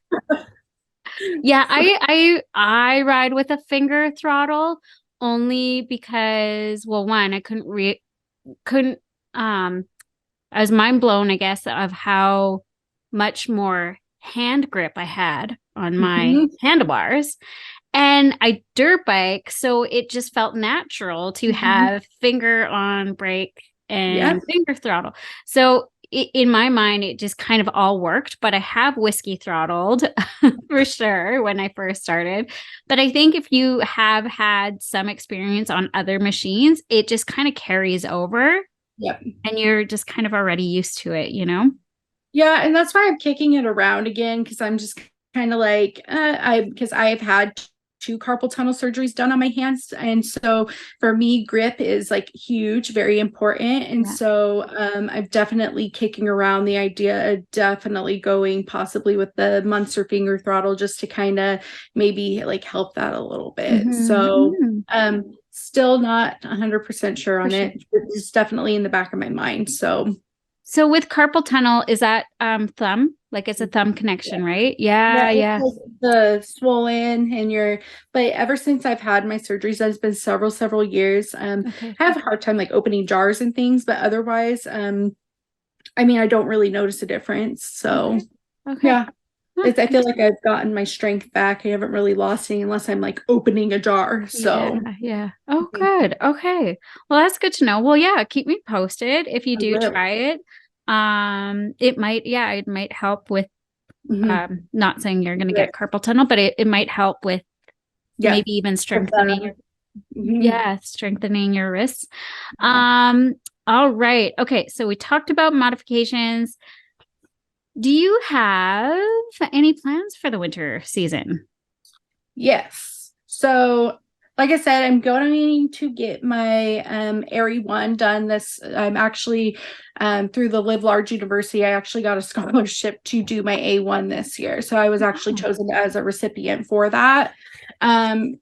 Yeah, I ride with a finger throttle only because, well, one, I couldn't I was mind blown, I guess, of how much more hand grip I had on my Mhm. handlebars. And I dirt bike, so it just felt natural to Mhm. have finger on brake Yep. and finger throttle. So in my mind, it just kind of all worked, but I have whiskey throttled for sure when I first started. But I think if you have had some experience on other machines, it just kind of carries over Yep. and you're just kind of already used to it, you know? Yeah, and that's why I'm kicking it around again because I'm just kind of like because I've had two carpal tunnel surgeries done on my hands, and so for me, grip is like huge, very important, and Yeah. so I'm definitely kicking around the idea of definitely going possibly with the Munster finger throttle just to kind of maybe like help that a little bit. Mhm, So mhm. still not 100% sure For on sure. it. It's definitely in the back of my mind. So. So with carpal tunnel, is that thumb? Like it's a thumb connection, right? Yeah, Yeah, it's yeah. like the swollen and but ever since I've had my surgeries, it's been several years. Okay. I have a hard time like opening jars and things, but otherwise, I mean, I don't really notice a difference. So Okay. Okay. yeah, Huh, I feel like I've gotten my strength back. I haven't really lost any unless I'm like opening a jar. yeah, So yeah. Oh, mhm, good. Okay. Well, that's good to know. Well, yeah, keep me posted if you I do will. try it. It might help with Mhm. not saying you're gonna Right. get carpal tunnel, but it might help with Yeah. maybe even With that. Mhm. strengthening your wrists. All right. Okay, so we talked about modifications. Do you have any plans for the winter season? Yes. So, like I said, I'm going to get my ARI 1 done. This I'm actually through the Live Large University. I actually got a scholarship to do my A1 this year. So I was actually Oh, chosen as a recipient for that.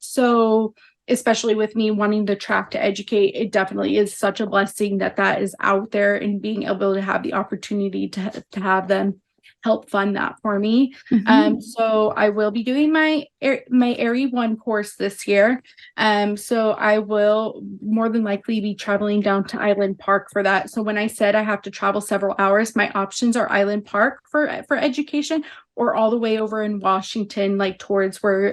So especially with me wanting the track to educate, it definitely is such a blessing that that is out there and being able to have the opportunity to have them help fund that for me. mhm. So I will be doing my ARI 1 course this year. So I will more than likely be traveling down to Island Park for that. So when I said I have to travel several hours, my options are Island Park for education or all the way over in Washington, like towards where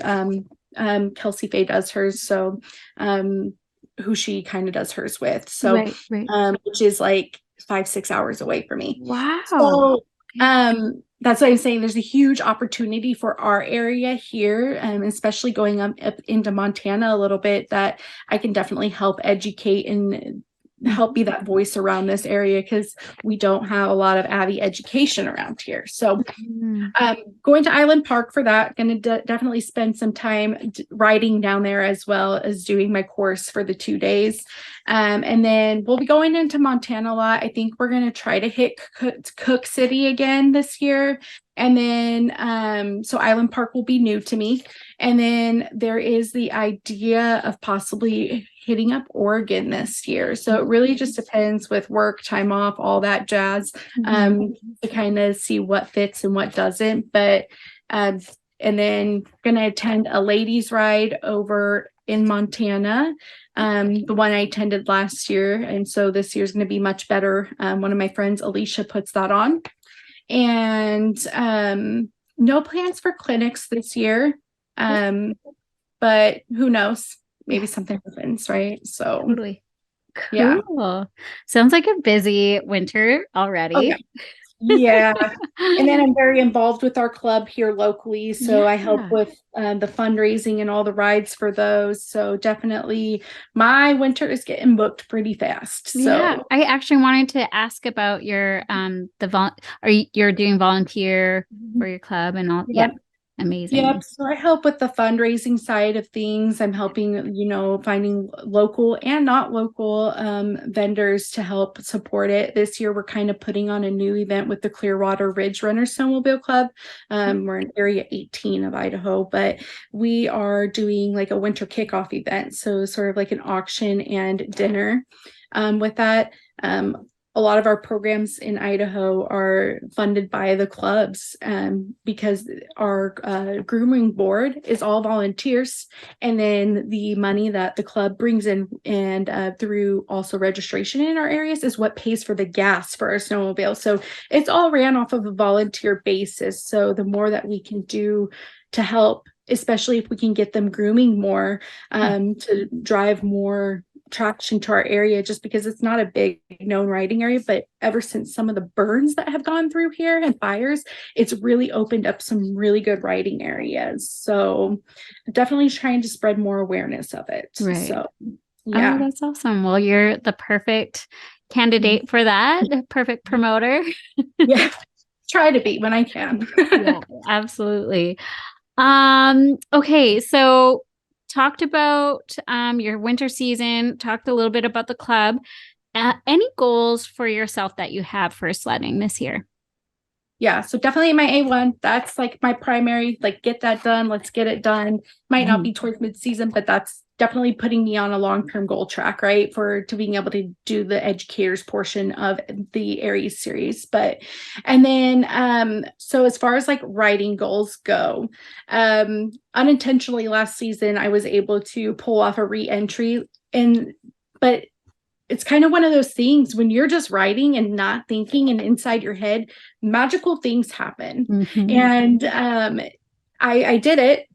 Kelsey Faye does hers. So who she kind of does hers with. So Right, right. which is like 5-6 hours away from me. Wow. So Okay. that's why I'm saying there's a huge opportunity for our area here, especially going up into Montana a little bit, that I can definitely help educate and help be that voice around this area because we don't have a lot of Abby education around here. So Mhm. going to Island Park for that. Going to definitely spend some time riding down there as well as doing my course for the 2 days. And then we'll be going into Montana a lot. I think we're going to try to hit Cook City again this year. And then, so Island Park will be new to me. And then there is the idea of possibly hitting up Oregon this year. So it really just depends with work, time off, all that jazz. Mhm. Um, to kind of see what fits and what doesn't. But and then gonna attend a ladies' ride over in Montana. The one I attended last year, and so this year's gonna be much better. One of my friends, Alicia, puts that on. And no plans for clinics this year. But who knows? Yeah, Maybe something happens, right? So totally. yeah. Cool. Sounds like a busy winter Oh yeah. already. Yeah. And then I'm very involved with our club here locally. So I help Yeah. with the fundraising and all the rides for those. So definitely my winter is getting booked pretty fast. Yeah, So I actually wanted to ask about your you're doing volunteer for your club and all. Yeah, yep. Yep. amazing. So I help with the fundraising side of things. I'm helping, finding local and not local vendors to help support it. This year, we're kind of putting on a new event with the Clearwater Ridge Runner Snowmobile Club. We're in Area 18 of Idaho, but we are doing like a winter kickoff event. So sort of like an auction and dinner with that. a lot of our programs in Idaho are funded by the clubs, because our grooming board is all volunteers. And then the money that the club brings in and through also registration in our areas is what pays for the gas for our snowmobile. So it's all ran off of a volunteer basis. So the more that we can do to help, especially if we can get them grooming more, to drive more traction to our area, just because it's not a big known riding area, but ever since some of the burns that have gone through here and fires, it's really opened up some really good riding areas. So definitely trying to spread more awareness of it. Right. So yeah. Oh, that's awesome. Well, you're the perfect candidate for that. Perfect promoter. Yeah. Try to be when I can. Yeah, absolutely. Okay, so talked about your winter season, talked a little bit about the club. Any goals for yourself that you have for sledding this year? Yeah, so definitely my A1. That's like my primary, like get that done. Let's get it done. Might not be towards mid-season, but that's definitely putting me on a long-term goal track, right? To being able to do the educators portion of the Aries series. And then, so as far as like writing goals go, unintentionally last season, I was able to pull off a re-entry but it's kind of one of those things when you're just writing and not thinking and inside your head, magical things happen. And I did it.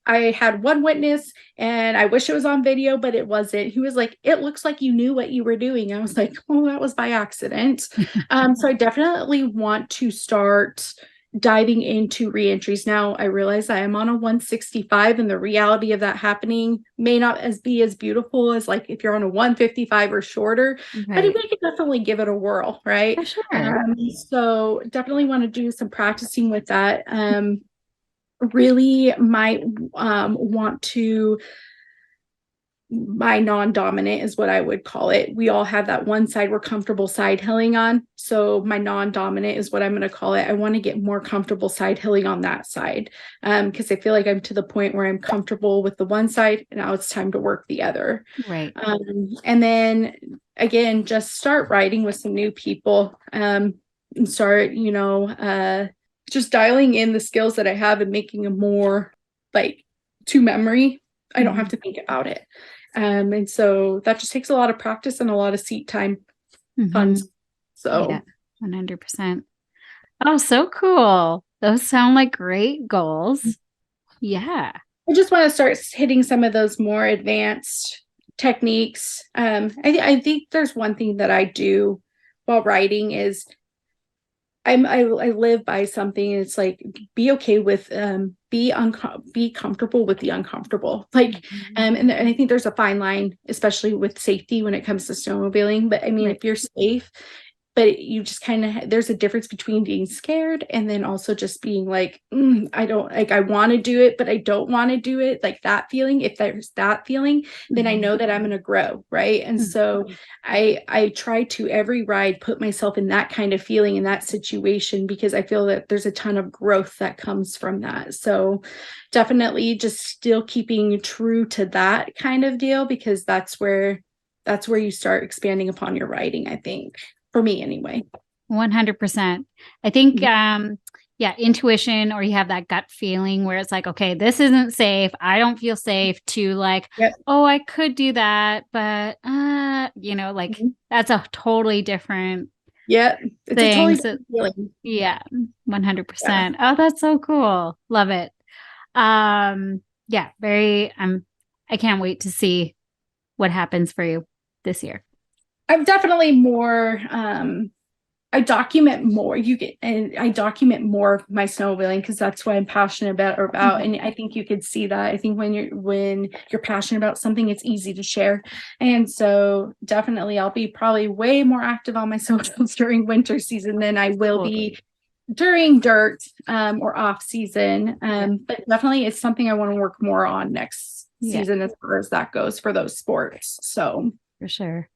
I had one witness and I wish it was on video, but it wasn't. He was like, it looks like you knew what you were doing. I was like, oh, that was by accident. So I definitely want to start diving into reentries. Now I realize I am on a 165 and the reality of that happening may not be as beautiful as like if you're on a 155 or shorter, but we can definitely give it a whirl, right? For sure. So definitely want to do some practicing with that. Really might want to, my non-dominant is what I would call it. We all have that one side we're comfortable side hilling on. So my non-dominant is what I'm going to call it. I want to get more comfortable side hilling on that side, because I feel like I'm to the point where I'm comfortable with the one side and now it's time to work the other. Right. And then again, just start riding with some new people, and start, just dialing in the skills that I have and making them more like to memory. I don't have to think about it. And so that just takes a lot of practice and a lot of seat time funds. So yeah, 100%. Oh, so cool. Those sound like great goals. Yeah. I just want to start hitting some of those more advanced techniques. I think there's one thing that I do while riding is I live by something. It's like, be okay with, be comfortable with the uncomfortable. Like, and I think there's a fine line, especially with safety when it comes to snowmobiling. But I mean, if you're safe, but you just kind of, there's a difference between being scared and then also just being like, I don't like, I want to do it, but I don't want to do it. Like that feeling, if there's that feeling, then I know that I'm going to grow. Right. And so I try to every ride, put myself in that kind of feeling in that situation, because I feel that there's a ton of growth that comes from that. So definitely just still keeping true to that kind of deal, because that's where you start expanding upon your riding, I think. For me anyway. 100%. I think, intuition, or you have that gut feeling where it's like, okay, this isn't safe. I don't feel safe to like, oh, I could do that. But, that's a totally different it's thing. A totally different feeling. Yeah, 100%. Yeah. Oh, that's so cool. Love it. I can't wait to see what happens for you this year. I'm definitely more, I document more. I document more of my snowmobiling because that's what I'm passionate about. And I think you could see that. I think when you're passionate about something, it's easy to share. And so definitely I'll be probably way more active on my socials during winter season than I will be during dirt or off season. But definitely it's something I want to work more on next season as far as that goes for those sports. So for sure.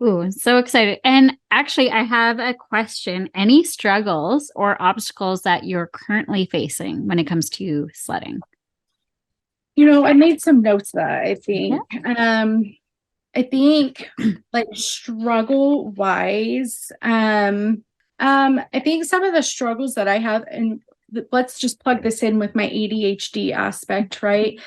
Ooh, so excited. And actually, I have a question. Any struggles or obstacles that you're currently facing when it comes to sledding? I made some notes that I think. I think like struggle wise, I think some of the struggles that I have, and let's just plug this in with my ADHD aspect, right?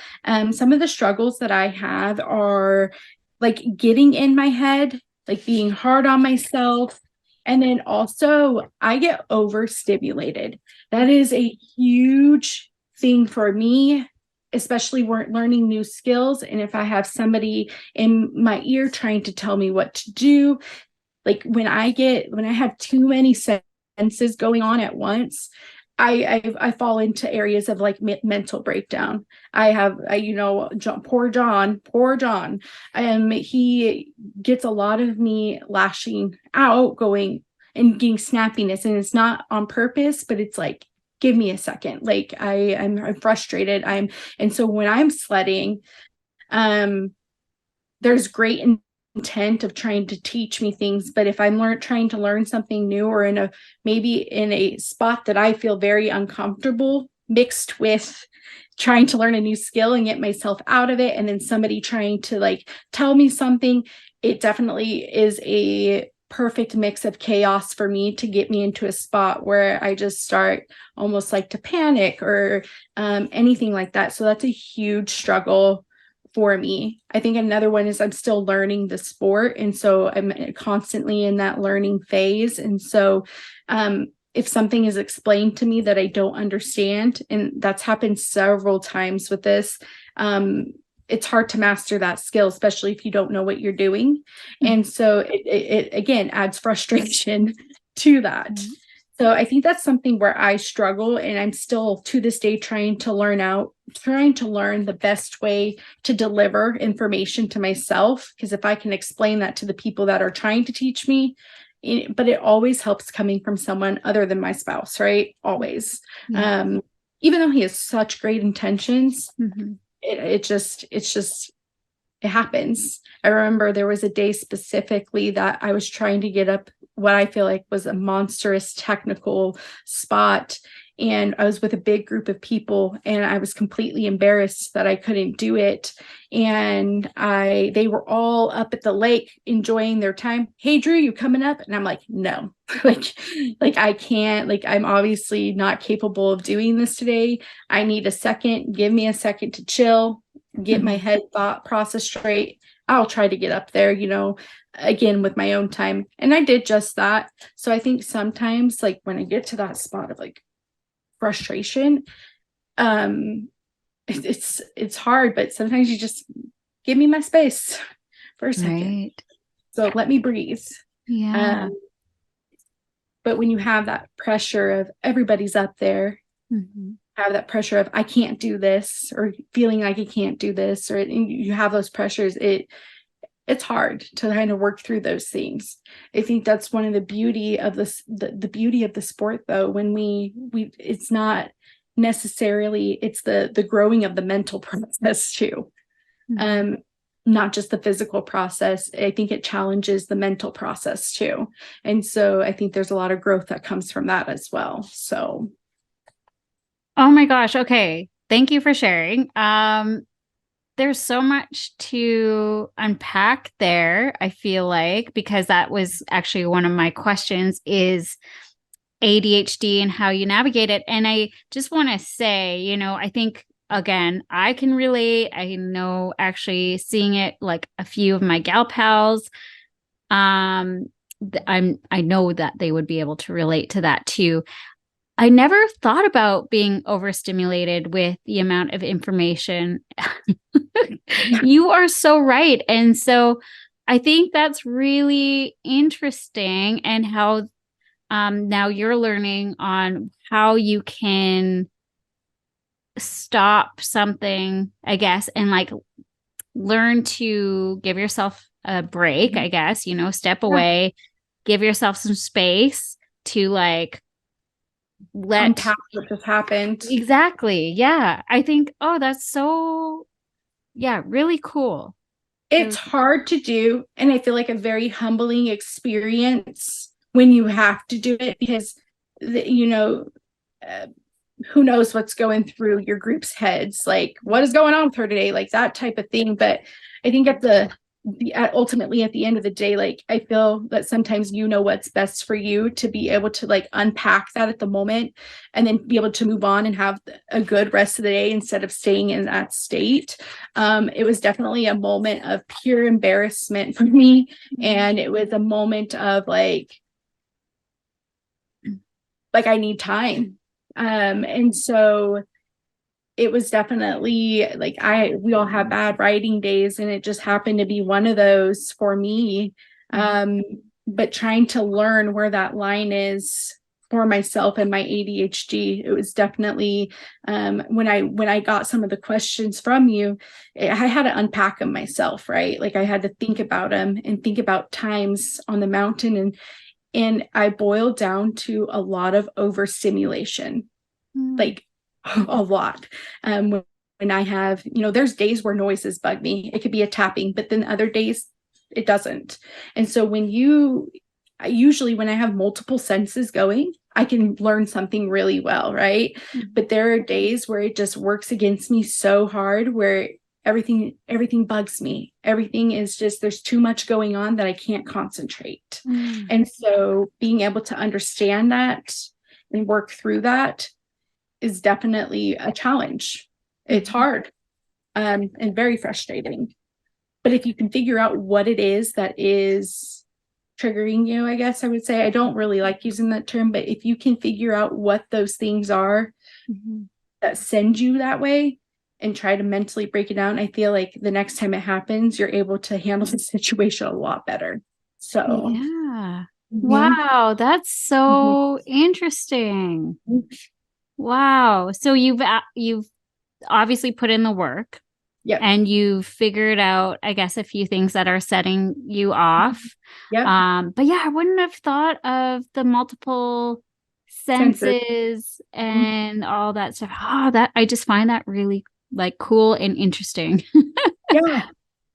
Some of the struggles that I have are like getting in my head, like being hard on myself. And then also I get overstimulated. That is a huge thing for me, especially when learning new skills. And if I have somebody in my ear trying to tell me what to do, like when I have too many senses going on at once, I fall into areas of like mental breakdown. Poor John, he gets a lot of me lashing out, going and getting snappiness, and it's not on purpose, but it's like, give me a second. Like I'm frustrated. And so when I'm sledding, there's great intent of trying to teach me things, but if I'm trying to learn something new, or maybe in a spot that I feel very uncomfortable, mixed with trying to learn a new skill and get myself out of it, and then somebody trying to like tell me something, it definitely is a perfect mix of chaos for me to get me into a spot where I just start almost like to panic or anything like that. So that's a huge struggle for me. I think another one is I'm still learning the sport. And so I'm constantly in that learning phase. And so if something is explained to me that I don't understand, and that's happened several times with this, it's hard to master that skill, especially if you don't know what you're doing. And so it again adds frustration to that. So I think that's something where I struggle, and I'm still to this day trying to learn the best way to deliver information to myself. Because if I can explain that to the people that are trying to teach me, but it always helps coming from someone other than my spouse, right? Always. Even though he has such great intentions, it happens. I remember there was a day specifically that I was trying to get up what I feel like was a monstrous technical spot. And I was with a big group of people, and I was completely embarrassed that I couldn't do it. And they were all up at the lake enjoying their time. Hey, Dru, you coming up? And I'm like, no, like I can't, like, I'm obviously not capable of doing this today. I need a second. Give me a second to chill, get my head thought process straight. I'll try to get up there, again, with my own time. And I did just that. So I think sometimes, like, when I get to that spot of like frustration, it's hard, but sometimes you just give me my space for a second. Right. So let me breathe. Yeah. But when you have that pressure of everybody's up there, have that pressure of I can't do this, or feeling like I can't do this, or you have those pressures, it's hard to kind of work through those things. I think that's one of the beauty of the beauty of the sport, though, when we it's not necessarily, it's the growing of the mental process too. Not just the physical process. I think it challenges the mental process too. And so I think there's a lot of growth that comes from that as well. So Oh my gosh. Okay. Thank you for sharing. There's so much to unpack there, I feel like, because that was actually one of my questions is ADHD and how you navigate it. And I just want to say, I think, again, I can relate. I know actually seeing it like a few of my gal pals, I know that they would be able to relate to that too. I never thought about being overstimulated with the amount of information. You are so right. And so I think that's really interesting, and how now you're learning on how you can stop something, I guess, and like learn to give yourself a break, I guess, step away, give yourself some space to like unpack what just happened. Exactly. Yeah. I think, that's so, really cool. It's hard to do, and I feel like a very humbling experience when you have to do it, because who knows what's going through your group's heads, like what is going on with her today, like that type of thing. But I think at the ultimately at the end of the day, like I feel that sometimes you know what's best for you to be able to like unpack that at the moment and then be able to move on and have a good rest of the day instead of staying in that state. It was definitely a moment of pure embarrassment for me. And it was a moment of like I need time. And so it was definitely like we all have bad writing days, and it just happened to be one of those for me. But trying to learn where that line is for myself and my ADHD, it was definitely when I got some of the questions from you, I had to unpack them myself, right? Like I had to think about them and think about times on the mountain, and I boiled down to a lot of overstimulation, like a lot. When I have, there's days where noises bug me. It could be a tapping, but then other days it doesn't. And so usually when I have multiple senses going, I can learn something really well, right? But there are days where it just works against me so hard, where everything bugs me. Everything is just, there's too much going on that I can't concentrate. And so being able to understand that and work through that is definitely a challenge. It's hard and very frustrating. But if you can figure out what it is that is triggering you, I guess I would say, I don't really like using that term, but if you can figure out what those things are that send you that way and try to mentally break it down, I feel like the next time it happens, you're able to handle the situation a lot better. So yeah. Wow, that's so interesting. Wow. So you've obviously put in the work. Yeah. And you've figured out, I guess, a few things that are setting you off. Yeah. But yeah, I wouldn't have thought of the multiple senses and all that stuff. Oh, that I just find that really like cool and interesting. Yeah.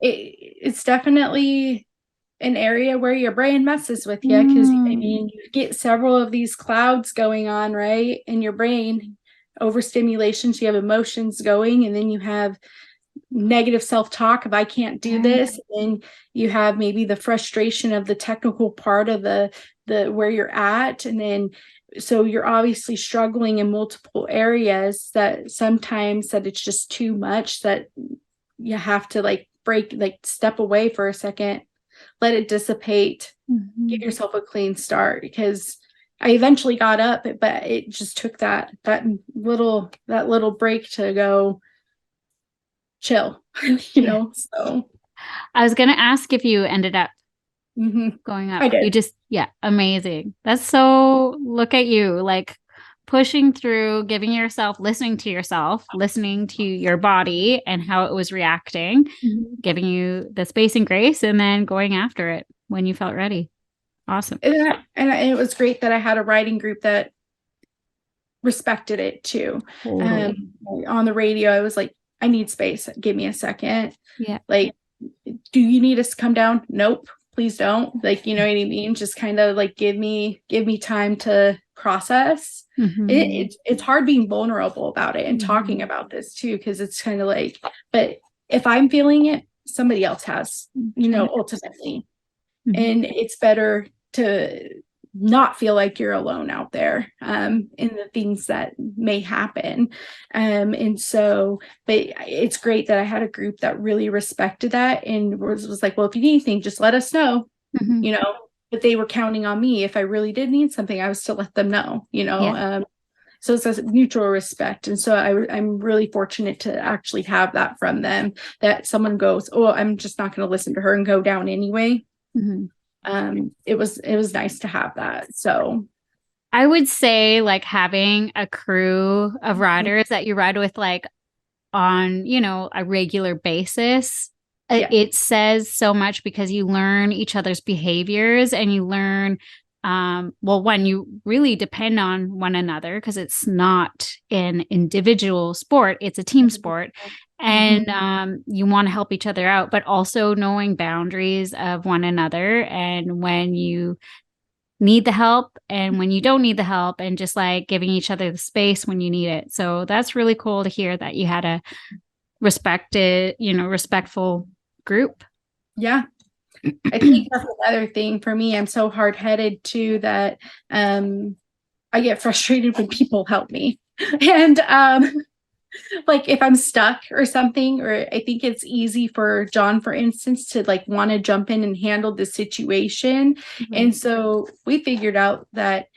It's definitely an area where your brain messes with you, because I mean, you get several of these clouds going on, right, in your brain. Overstimulation, so you have emotions going, and then you have negative self-talk of I can't do this, and you have maybe the frustration of the technical part of the where you're at, and then so you're obviously struggling in multiple areas, that sometimes that it's just too much, that you have to like step away for a second, let it dissipate, give yourself a clean start. Because I eventually got up, but it just took that little break to go chill, so. I was going to ask if you ended up going up. I did. You just, amazing. That's so, look at you, like pushing through, listening to yourself, listening to your body and how it was reacting, giving you the space and grace, and then going after it when you felt ready. Awesome. And it was great that I had a writing group that respected it too. On the radio, I was like, I need space. Give me a second. Yeah. Like, do you need us to come down? Nope, please don't. Like, you know what I mean? Just kind of like give me time to process. It's hard being vulnerable about it and talking about this too, because it's kind of like, but if I'm feeling it, somebody else has, ultimately. And it's better to not feel like you're alone out there in the things that may happen. And so, but it's great that I had a group that really respected that and was like, well, if you need anything, just let us know, but they were counting on me. If I really did need something, I was to let them know, so it's a mutual respect. And so I'm really fortunate to actually have that from them, that someone goes, oh, I'm just not going to listen to her and go down anyway. It was nice to have that. So I would say like having a crew of riders that you ride with, like on, a regular basis, it says so much, because you learn each other's behaviors and you learn, one, you really depend on one another, because it's not an individual sport, it's a team sport. And you want to help each other out, but also knowing boundaries of one another, and when you need the help and when you don't need the help, and just like giving each other the space when you need it. So that's really cool to hear that you had a respectful group. Yeah. I think that's another thing for me. I'm so hard-headed too that I get frustrated when people help me. And like if I'm stuck or something, or I think it's easy for John, for instance, to like want to jump in and handle the situation. And so we figured out that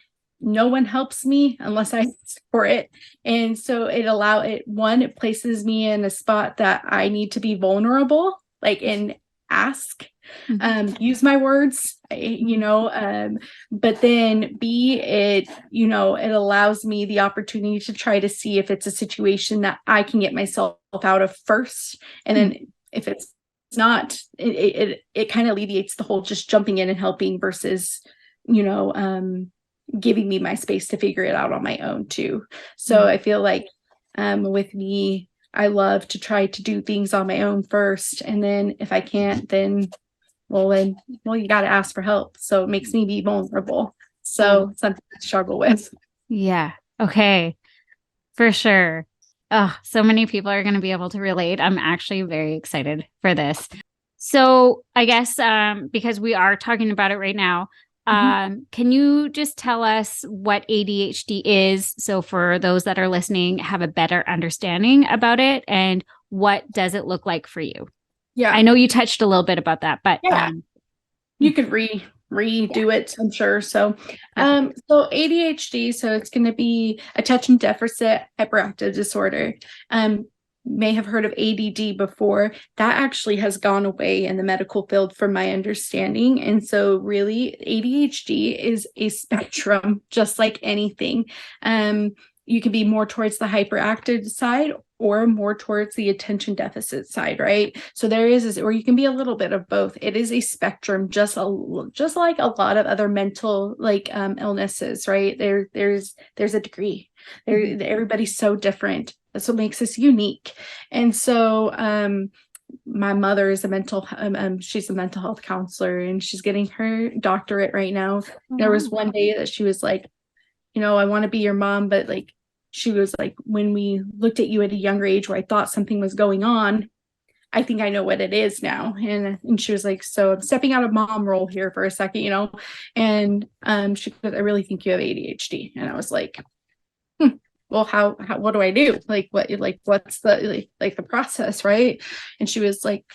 no one helps me unless I ask for it. And so it places me in a spot that I need to be vulnerable, like, and ask, use my words, but then it allows me the opportunity to try to see if it's a situation that I can get myself out of first. And then if it's not, it kind of alleviates the whole just jumping in and helping versus, giving me my space to figure it out on my own too. So I feel like with me, I love to try to do things on my own first. And then if I can't, then you got to ask for help. So it makes me be vulnerable. So something to struggle with. Yeah. Okay. For sure. Oh, so many people are going to be able to relate. I'm actually very excited for this. So I guess because we are talking about it right now, can you just tell us what ADHD is? So for those that are listening, have a better understanding about it, and what does it look like for you? Yeah. I know you touched a little bit about that, but you could redo it, I'm sure. So so ADHD, so it's going to be attention deficit hyperactive disorder. May have heard of ADD before. That actually has gone away in the medical field from my understanding. And so really ADHD is a spectrum, just like anything. You can be more towards the hyperactive side or more towards the attention deficit side, right? So or you can be a little bit of both. It is a spectrum, just like a lot of other mental illnesses, right? There's a degree. Everybody's so different. That's what makes us unique. And so my mother is she's a mental health counselor, and she's getting her doctorate right now. There was one day that she was like, I want to be your mom, but like, she was like, when we looked at you at a younger age where I thought something was going on, I think I know what it is now. And she was like, so I'm stepping out of mom role here for a second, and she goes, I really think you have ADHD. And I was like, well, how what do I do? What's the the process, right? And she was like,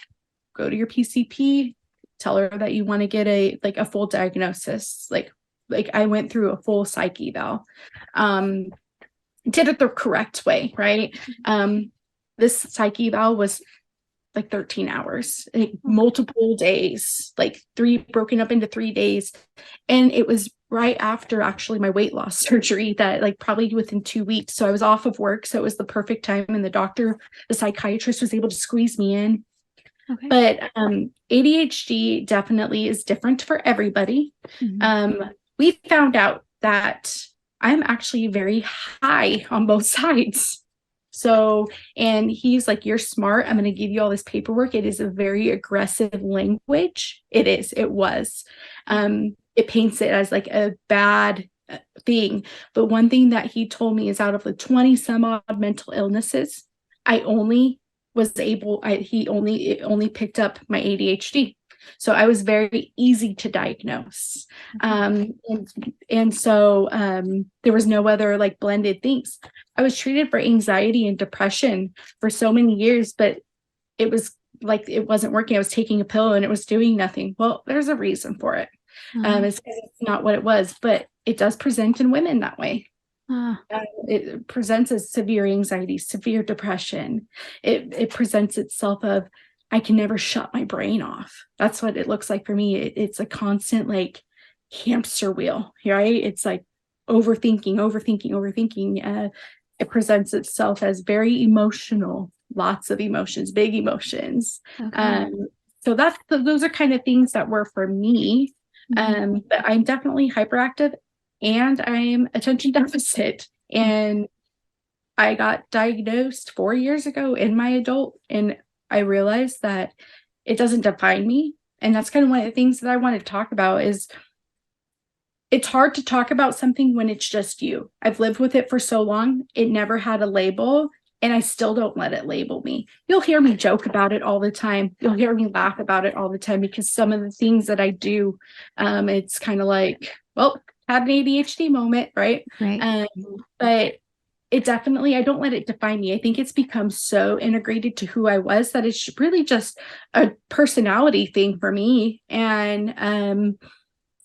go to your PCP, tell her that you want to get a full diagnosis. Like I went through a full psych eval, did it the correct way, right? This psych eval was like 13 hours, multiple days, broken up into 3 days. And it was right after actually my weight loss surgery that probably within 2 weeks. So I was off of work. So it was the perfect time. And the psychiatrist was able to squeeze me in. Okay. But ADHD definitely is different for everybody. We found out that I'm actually very high on both sides. So, and he's like, you're smart. I'm going to give you all this paperwork. It is a very aggressive language. It was. It paints it as like a bad thing. But one thing that he told me is out of the 20 some odd mental illnesses, it only picked up my ADHD. So I was very easy to diagnose. And so there was no other blended things. I was treated for anxiety and depression for so many years, but it was it wasn't working. I was taking a pill and it was doing nothing. Well, there's a reason for it. It's not what it was, but it does present in women that way. It presents as severe anxiety, severe depression. It presents itself of, I can never shut my brain off. That's what it looks like for me. It's a constant hamster wheel, right? It's overthinking. It presents itself as very emotional, lots of emotions, big emotions. Okay. So those are kind of things that were for me. But I'm definitely hyperactive and I'm attention deficit. And I got diagnosed 4 years ago in my adult, and I realized that it doesn't define me. And that's kind of one of the things that I want to talk about is it's hard to talk about something when it's just you. I've lived with it for so long. It never had a label. and I still don't let it label me. You'll hear me joke about it all the time. You'll hear me laugh about it all the time, because some of the things that I do, it's kind of like, well, had an ADHD moment, right? Right. But it definitely, I don't let it define me. I think it's become so integrated to who I was that it's really just a personality thing for me. And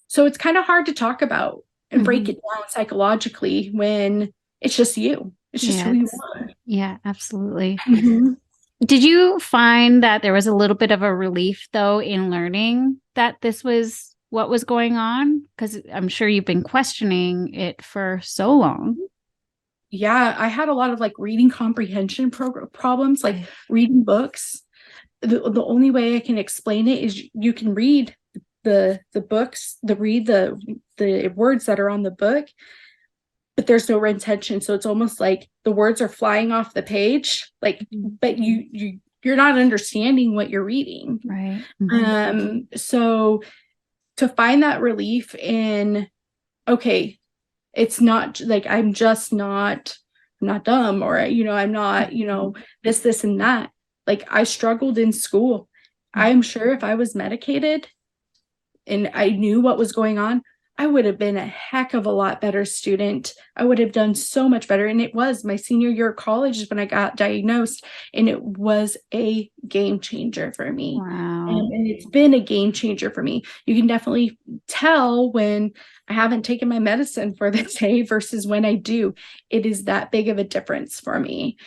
so it's kind of hard to talk about and break it down psychologically when it's just you. It's just who you are. Yeah, absolutely. Mhm. Did you find that there was a little bit of a relief, though, in learning that this was what was going on? Because I'm sure you've been questioning it for so long. Yeah, I had a lot of like reading comprehension problems, like reading books. The only way I can explain it is you can read the books, the words that are on the book, but there's no retention. So it's almost like the words are flying off the page, like, but you're not understanding what you're reading. Right. So to find that relief in, okay, it's not like I'm not dumb, or I'm not, this and that. Like, I struggled in school. I'm sure if I was medicated and I knew what was going on, I would have been a heck of a lot better student. I would have done so much better. And it was my senior year of college is when I got diagnosed, and it was a game changer for me. Wow. And it's been a game changer for me. You can definitely tell when I haven't taken my medicine for the day versus when I do. It is that big of a difference for me.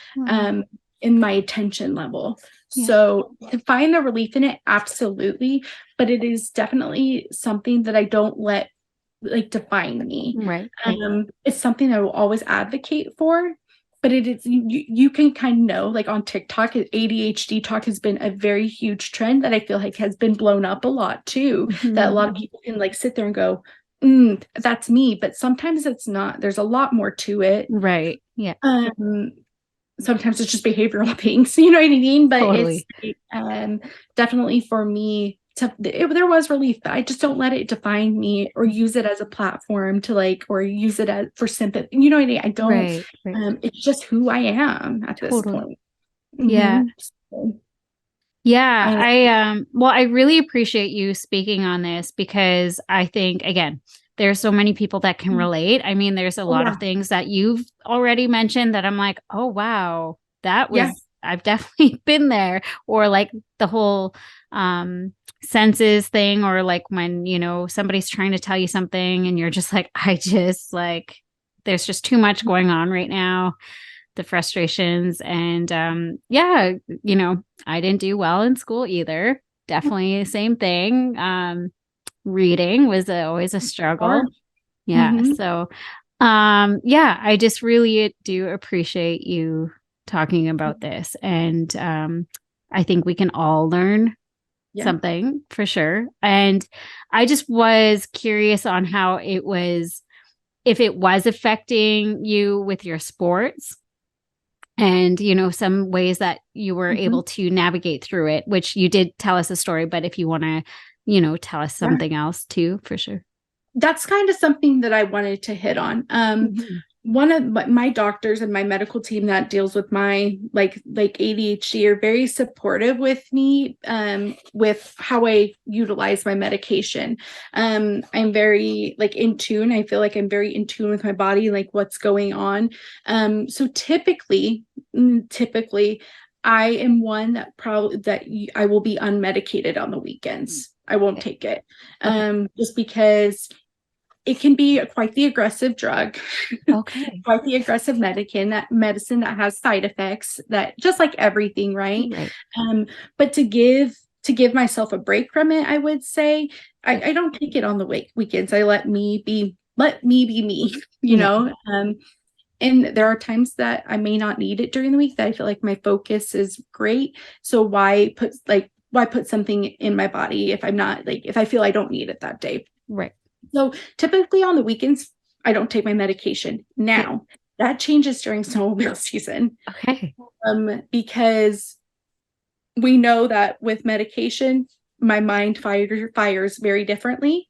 In my attention level. Yeah. So to find the relief in it, absolutely. But it is definitely something that I don't let like define me. Right. It's something I will always advocate for, but it is, you can kind of know, like on TikTok, ADHD talk has been a very huge trend that I feel like has been blown up a lot too, that a lot of people can like sit there and go, that's me. But sometimes it's not. There's a lot more to it. Right. Yeah. Sometimes it's just behavioral things, you know what I mean? But Totally. it's definitely for me there was relief, but I just don't let it define me or use it as a platform to like, or use it as for sympathy. You know what I mean? I don't, Right. it's just who I am at this point. Yeah. So, Yeah, well, I really appreciate you speaking on this, because I think, again, there's so many people that can relate. I mean, there's a lot of things that you've already mentioned that I'm like, oh wow, that was I've definitely been there. Or like the whole senses thing, or like when, somebody's trying to tell you something and you're just like, there's just too much going on right now. The frustrations, and I didn't do well in school either. Definitely the same thing. Reading was always a struggle. Yeah. So I just really do appreciate you talking about this, and I think we can all learn something for sure. And I just was curious on how it was, if it was affecting you with your sports, and some ways that you were able to navigate through it, which you did tell us a story, but if you want to tell us something else too, for sure. That's kind of something that I wanted to hit on. One of my doctors and my medical team that deals with my like ADHD are very supportive with me with how I utilize my medication. I'm very like in tune. I feel like I'm very in tune with my body, like what's going on. So typically I am one that I will be unmedicated on the weekends. I won't take it just because it can be quite the aggressive drug. Okay. Quite the aggressive medicine that has side effects, that just like everything, right? But to give myself a break from it, I would say I don't take it on the weekends. I let me be me, and there are times that I may not need it during the week, that I feel like my focus is great. So why put something in my body if I'm not if I feel I don't need it that day? Right. So typically on the weekends, I don't take my medication. Now that changes during snowmobile season. Okay. Because we know that with medication, my mind fires very differently.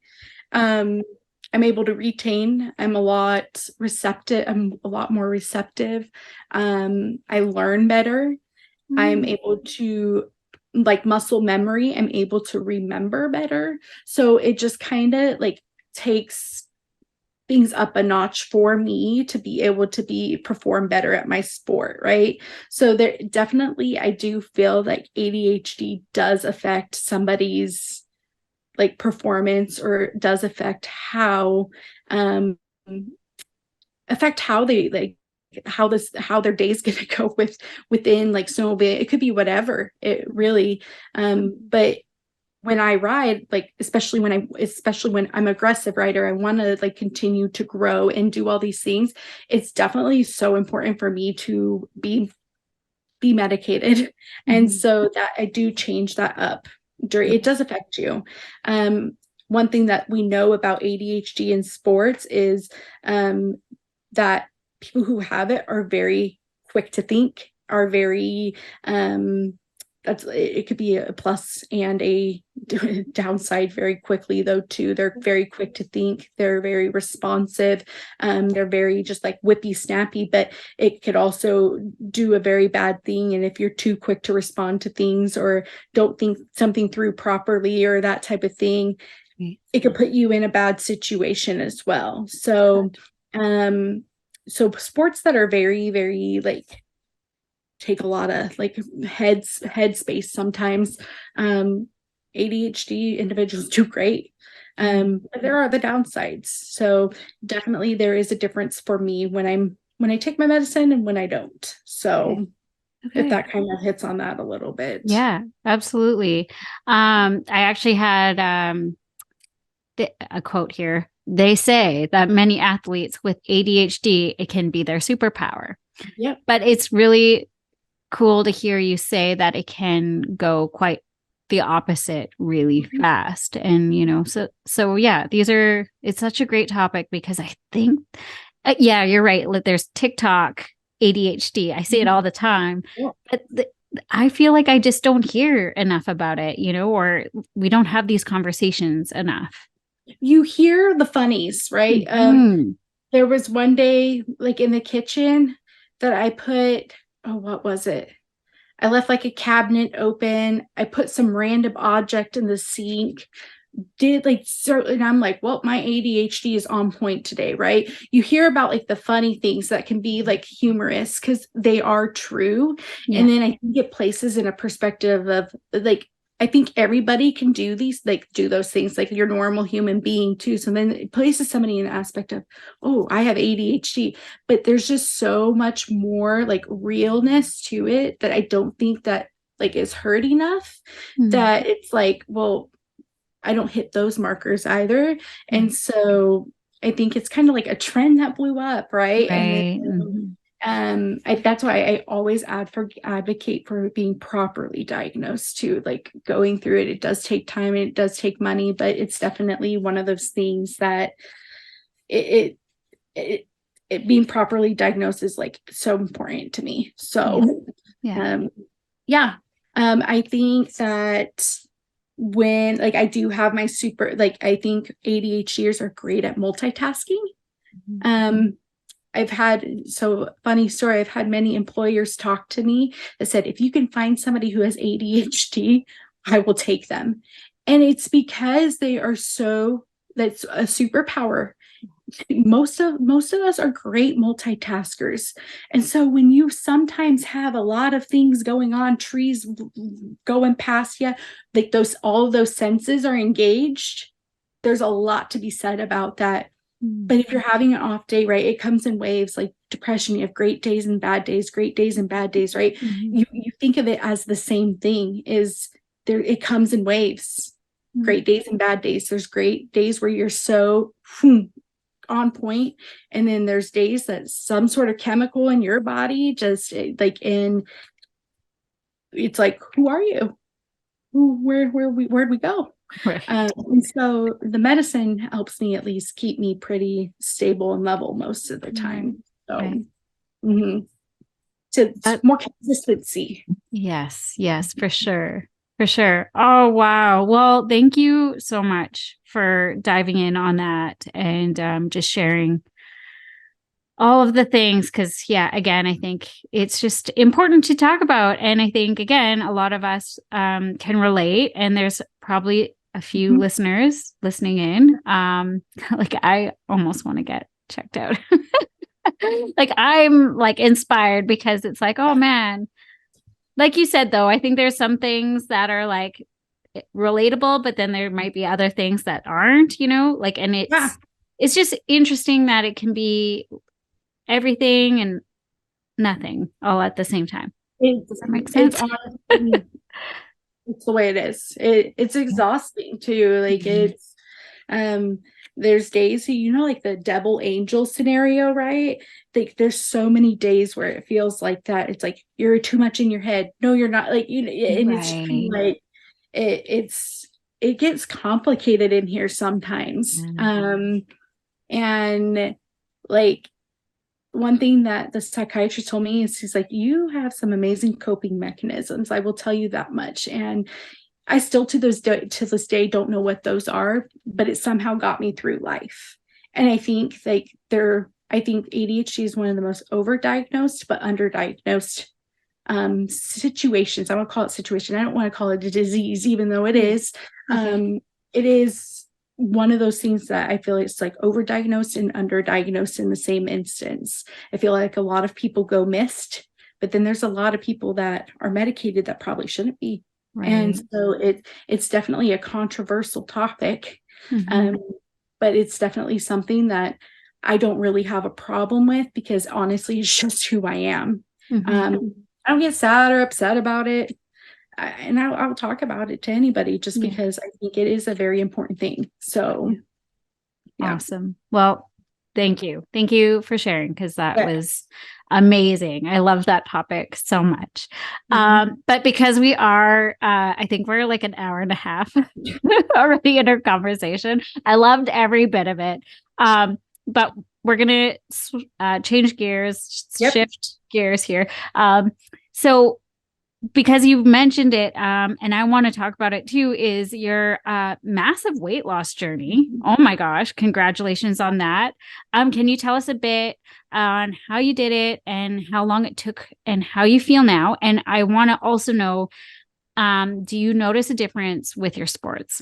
I'm able to retain. I'm a lot receptive. I'm a lot more receptive. I learn better. I'm able to, like, muscle memory, I'm able to remember better. So it just kind of like takes things up a notch for me to be able to perform better at my sport, right? So there definitely, I do feel like ADHD does affect somebody's like performance, or does um affect how they like how their day's gonna go within like snowmobile. It could be whatever it really, but when I ride, like especially when I'm aggressive rider, I want to like continue to grow and do all these things. It's definitely so important for me to be medicated. And so that I do change that up during, it does affect you. One thing that we know about ADHD in sports is that people who have it are very quick to think, are very it could be a plus and a downside very quickly though too. They're very quick to think, they're very responsive, they're very just like whippy snappy, but it could also do a very bad thing. And if you're too quick to respond to things, or don't think something through properly, or that type of thing, it could put you in a bad situation as well. So so sports that are very, very like take a lot of like headspace sometimes, ADHD individuals do great, but there are the downsides. So definitely there is a difference for me when I take my medicine and when I don't. So if that kind of hits on that a little bit. Yeah, absolutely. I actually had a quote here. They say that many athletes with ADHD, it can be their superpower. Yeah. But it's really cool to hear you say that it can go quite the opposite really fast. And, you know, so yeah, it's such a great topic, because I think, yeah, you're right. There's TikTok ADHD. I see it all the time, but I feel like I just don't hear enough about it, you know, or we don't have these conversations enough. You hear the funnies, right? There was one day like in the kitchen that I put, oh, what was it? I left like a cabinet open. I put some random object in the sink. And I'm like, well, my ADHD is on point today, right? You hear about like the funny things that can be like humorous because they are true. Yeah. And then I think it places in a perspective of like, I think everybody can do those things, like your normal human being too. So then it places somebody in the aspect of, oh, I have ADHD, but there's just so much more like realness to it that I don't think that like is heard enough, that it's like, well, I don't hit those markers either. And so I think it's kind of like a trend that blew up, right? And then, that's why I always advocate for being properly diagnosed too. Like going through it, it does take time and it does take money, but it's definitely one of those things that it being properly diagnosed is like so important to me. So I think that when like I do have my I think ADHDers are great at multitasking. Funny story, I've had many employers talk to me that said, if you can find somebody who has ADHD, I will take them. And it's because that's a superpower. Most of us are great multitaskers. And so when you sometimes have a lot of things going on, trees going past you, like all of those senses are engaged, there's a lot to be said about that. But if you're having an off day, right, it comes in waves. Like depression, you have great days and bad days, right? You think of it as the same thing. It comes in waves. Great days and bad days. There's great days where you're so on point, and then there's days that some sort of chemical in your body just like it's like, who are you? Where'd we go? Right. And so the medicine helps me at least keep me pretty stable and level most of the time. So so more consistency. Yes, for sure. For sure. Oh, wow. Well, thank you so much for diving in on that and just sharing all of the things. Because, yeah, again, I think it's just important to talk about. And I think, again, a lot of us can relate. And there's probably a few listeners listening in. Like, I almost want to get checked out. Like, I'm like inspired because it's like, oh, man. Like you said, though, I think there's some things that are like relatable, but then there might be other things that aren't, like, and Yeah. it's just interesting that it can be everything and nothing all at the same time. Does that make sense? It's honestly, it's the way it is. It's exhausting too. Like it's there's days, like the devil angel scenario, right? Like there's so many days where it feels like that. It's like you're too much in your head. No, you're not. Like and it's just kind of like it gets complicated in here sometimes. And like one thing that the psychiatrist told me is he's like, you have some amazing coping mechanisms. I will tell you that much. And I still to this day don't know what those are, but it somehow got me through life. And I think I think ADHD is one of the most overdiagnosed but underdiagnosed situations. I want to call it situation. I don't want to call it a disease, even though it is. It is one of those things that I feel it's like overdiagnosed and underdiagnosed in the same instance. I feel like a lot of people go missed, but then there's a lot of people that are medicated that probably shouldn't be. Right. And so it's definitely a controversial topic, but it's definitely something that I don't really have a problem with because honestly, it's just who I am. I don't get sad or upset about it. And I'll talk about it to anybody just because I think it is a very important thing. So, Awesome. Well, thank you. Thank you for sharing because that was amazing. I love that topic so much. But because we are, I think we're like an hour and a half already in our conversation. I loved every bit of it. But we're going to change gears, shift gears here. So because you've mentioned it, and I want to talk about it too, is your massive weight loss journey. Oh my gosh, congratulations on that. Can you tell us a bit on how you did it and how long it took and how you feel now? And I want to also know, do you notice a difference with your sports?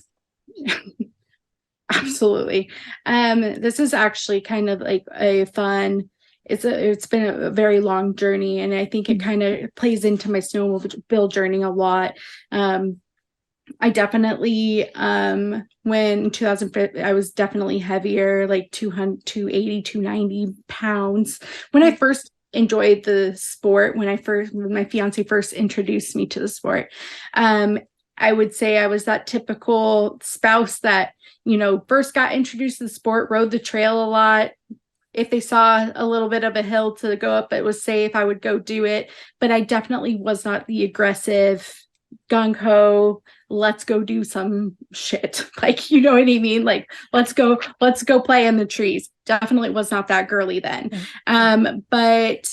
Absolutely. This is actually kind of like a fun, it's been a very long journey, and I think it kind of plays into my snowmobile journey a lot. I definitely when 2005 I was definitely heavier, like 200 280 290 pounds when I first enjoyed the sport, when my fiance first introduced me to the sport. I would say I was that typical spouse that first got introduced to the sport, rode the trail a lot. If they saw a little bit of a hill to go up, it was safe, I would go do it. But I definitely was not the aggressive, gung-ho, let's go do some shit. Like, you know what I mean? Like, let's go play in the trees. Definitely was not that girly then. But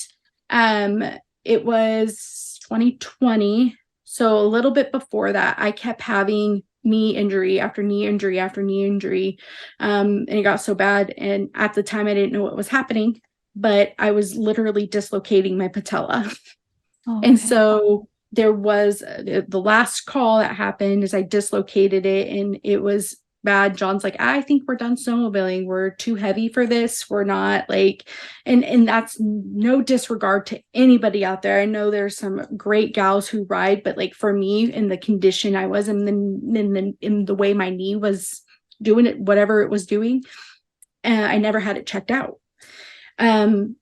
it was 2020. So a little bit before that, I kept having knee injury after knee injury after knee injury. And it got so bad. And at the time I didn't know what was happening, but I was literally dislocating my patella. And so there was the last call that happened is I dislocated it and it was bad. John's like, I think we're done snowmobiling. We're too heavy for this. We're not like, and that's no disregard to anybody out there. I know there's some great gals who ride, but like for me in the condition I was in the way my knee was doing it, whatever it was doing, I never had it checked out.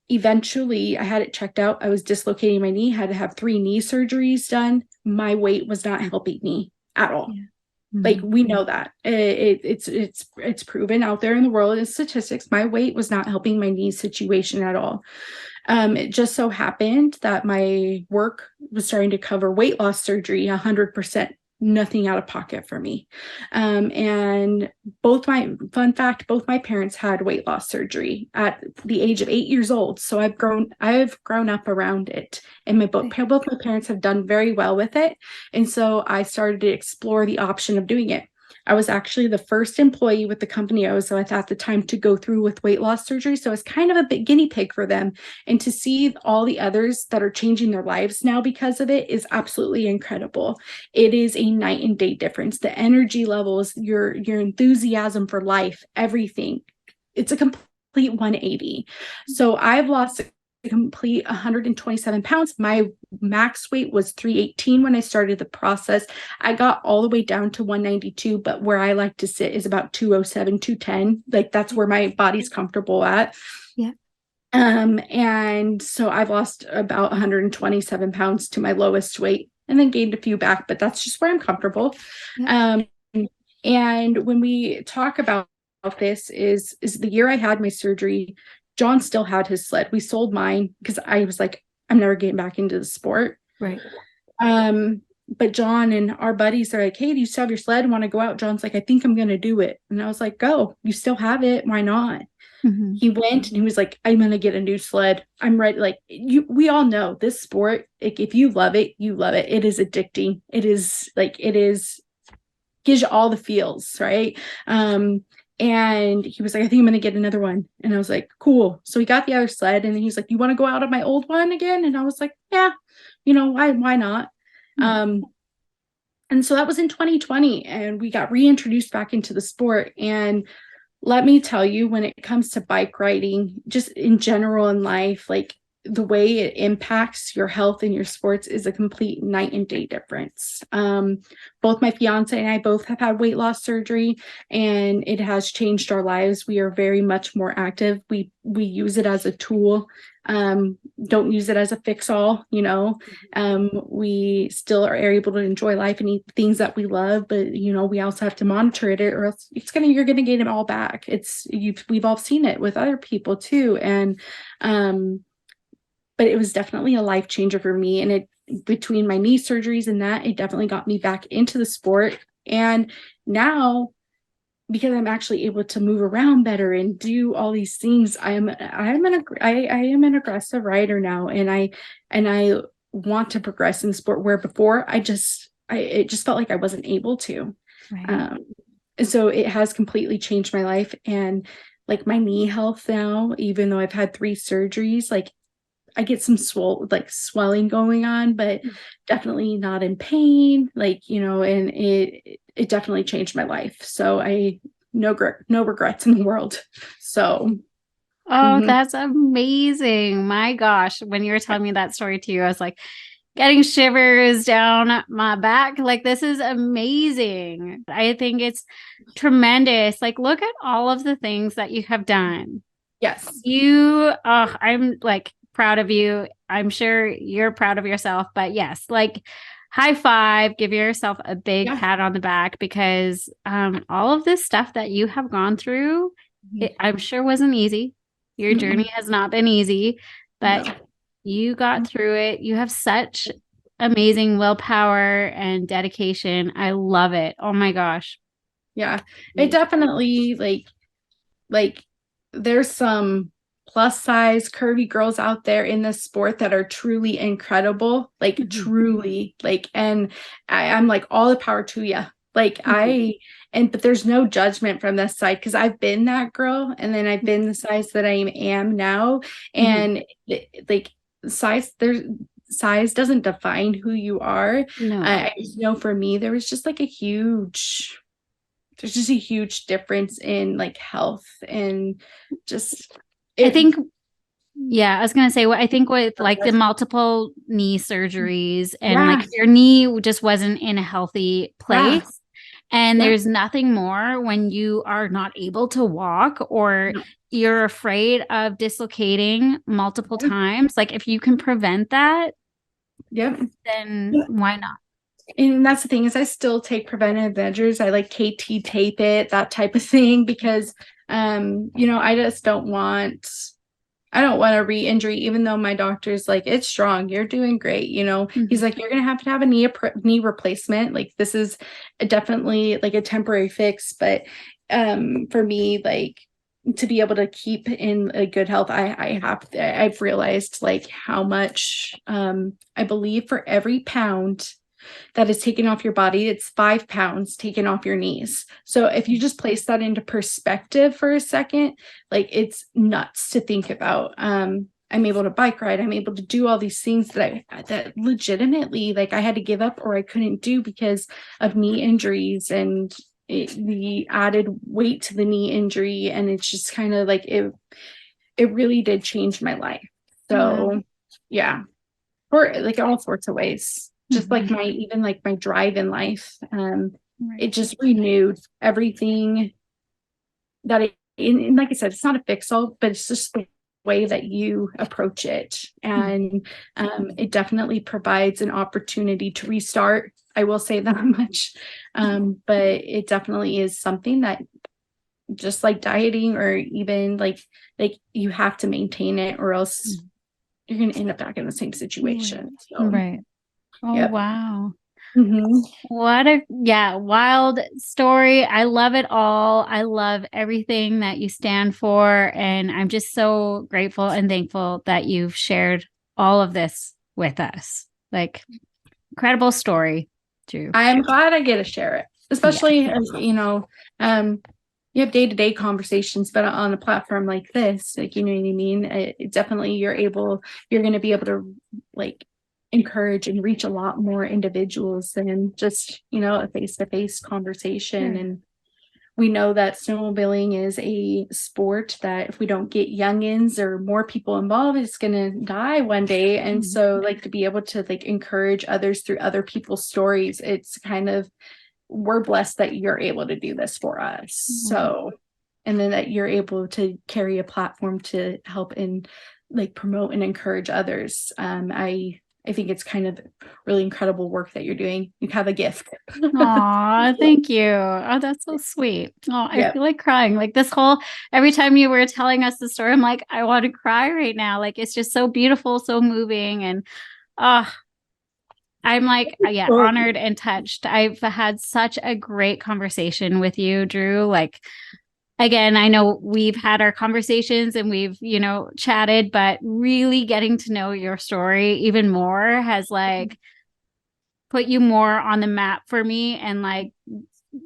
Eventually I had it checked out. I was dislocating my knee, had to have 3 knee surgeries done. My weight was not helping me at all. Like we know that it's proven out there in the world in statistics. My weight was not helping my knee situation at all. It just so happened that my work was starting to cover weight loss surgery 100%. nothing out of pocket for me. And both my parents had weight loss surgery at the age of 8 years old. So I've grown up around it. And both my parents have done very well with it. And so I started to explore the option of doing it. I was actually the first employee with the company I was with at the time to go through with weight loss surgery. So I was kind of a big guinea pig for them. And to see all the others that are changing their lives now because of it is absolutely incredible. It is a night and day difference. The energy levels, your enthusiasm for life, everything. It's a complete 180. So I've lost a complete 127 pounds. My max weight was 318 when I started the process. I got all the way down to 192, but where I like to sit is about 207, 210. Like that's where my body's comfortable at. Yeah. And so I've lost about 127 pounds to my lowest weight and then gained a few back, but that's just where I'm comfortable. Yeah. And when we talk about this is the year I had my surgery, John still had his sled. We sold mine because I was like, I'm never getting back into the sport. Right. But John and our buddies are like, hey, do you still have your sled? Want to go out? John's like, I think I'm going to do it. And I was like, go, you still have it. Why not? Mm-hmm. He went and he was like, I'm going to get a new sled. I'm ready. Like we all know this sport, like, if you love it, you love it. It is addicting. Gives you all the feels. Right. And he was like, I think I'm going to get another one. And I was like, cool. So he got the other sled and he was like, you want to go out on my old one again? And I was like, yeah, why not? Mm-hmm. And so that was in 2020 and we got reintroduced back into the sport. And let me tell you, when it comes to bike riding, just in general in life, like the way it impacts your health and your sports is a complete night and day difference. Both my fiance and I both have had weight loss surgery and it has changed our lives. We are very much more active. We use it as a tool. Don't use it as a fix-all, we still are able to enjoy life and eat things that we love, but we also have to monitor it or else you're gonna get it all back. We've all seen it with other people too. And but it was definitely a life changer for me. And between my knee surgeries and that, it definitely got me back into the sport. And now, because I'm actually able to move around better and do all these things, I am an aggressive rider now, and I want to progress in sport where before it just felt like I wasn't able to. Right. So it has completely changed my life, and like my knee health now, even though I've had 3 surgeries, like I get some swelling going on, but definitely not in pain, and it definitely changed my life. So no regrets in the world. So. Oh, that's amazing. My gosh. When you were telling me that story too, I was like getting shivers down my back. Like, this is amazing. I think it's tremendous. Like, look at all of the things that you have done. Yes. I'm like proud of you. I'm sure you're proud of yourself, but yes, like high five, give yourself a big pat on the back because all of this stuff that you have gone through, I'm sure wasn't easy. Your journey has not been easy, but you got through it. You have such amazing willpower and dedication. I love it. Oh my gosh. Yeah, it definitely like there's some plus size curvy girls out there in this sport that are truly incredible, truly, and I'm like, all the power to you. But there's no judgment from this side because I've been that girl and then I've been the size that I am now. And size doesn't define who you are. No. I just know for me, there's just a huge difference in health and just. I think, I was going to say, I think with the multiple knee surgeries and your knee just wasn't in a healthy place. Yeah. And there's nothing more when you are not able to walk or you're afraid of dislocating multiple times. Like, if you can prevent that, then why not? And that's the thing is I still take preventative measures. I KT tape it, that type of thing, because, I just don't want I don't want a re-injury, even though my doctor's like, it's strong, you're doing great. He's like, you're going to have a knee replacement. Like, this is definitely like a temporary fix. But for me, like, to be able to keep in a good health, I've realized like how much, I believe for every pound that is taken off your body, it's 5 pounds taken off your knees. So if you just place that into perspective for a second, like, it's nuts to think about. I'm able to bike ride. I'm able to do all these things that legitimately, like, I had to give up or I couldn't do because of knee injuries and the added weight to the knee injury. And it's just kind of like, it really did change my life. So yeah, for like all sorts of ways. Just like my drive in life. It just renewed everything that and like I said, it's not a fix-all, but it's just the way that you approach it. And it definitely provides an opportunity to restart. I will say that much. But it definitely is something that, just like dieting or even like you have to maintain it, or else you're going to end up back in the same situation. So, Right. Oh, yep. wow. What a wild story. I love it all. I love everything that you stand for. And I'm just so grateful and thankful that you've shared all of this with us. Like, incredible story, Dru. I'm glad I get to share it, especially as you have day-to-day conversations, but on a platform like this, like, you know what I mean? It definitely, you're going to be able to like encourage and reach a lot more individuals than just, a face-to-face conversation. And we know that snowmobiling is a sport that if we don't get youngins or more people involved, it's going to die one day. And so, like, to be able to like encourage others through other people's stories, it's kind of, we're blessed that you're able to do this for us. So, and then that you're able to carry a platform to help and like promote and encourage others. I think it's kind of really incredible work that you're doing. You have a gift. Aw, thank you. Oh, that's so sweet. Oh, I feel like crying. Like, every time you were telling us the story, I'm like, I want to cry right now. Like, it's just so beautiful, so moving. And I'm like, honored and touched. I've had such a great conversation with you, Dru. Like, again, I know we've had our conversations and we've, chatted, but really getting to know your story even more has like put you more on the map for me, and like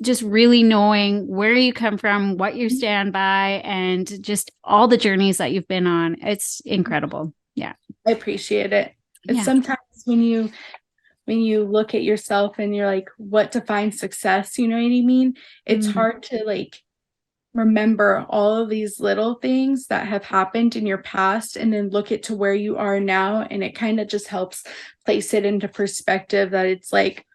just really knowing where you come from, what you stand by, and just all the journeys that you've been on. It's incredible. Yeah. I appreciate it. It's sometimes when you look at yourself and you're like, what defines success? You know what I mean? It's hard to like remember all of these little things that have happened in your past and then look at to where you are now. And it kind of just helps place it into perspective that it's like,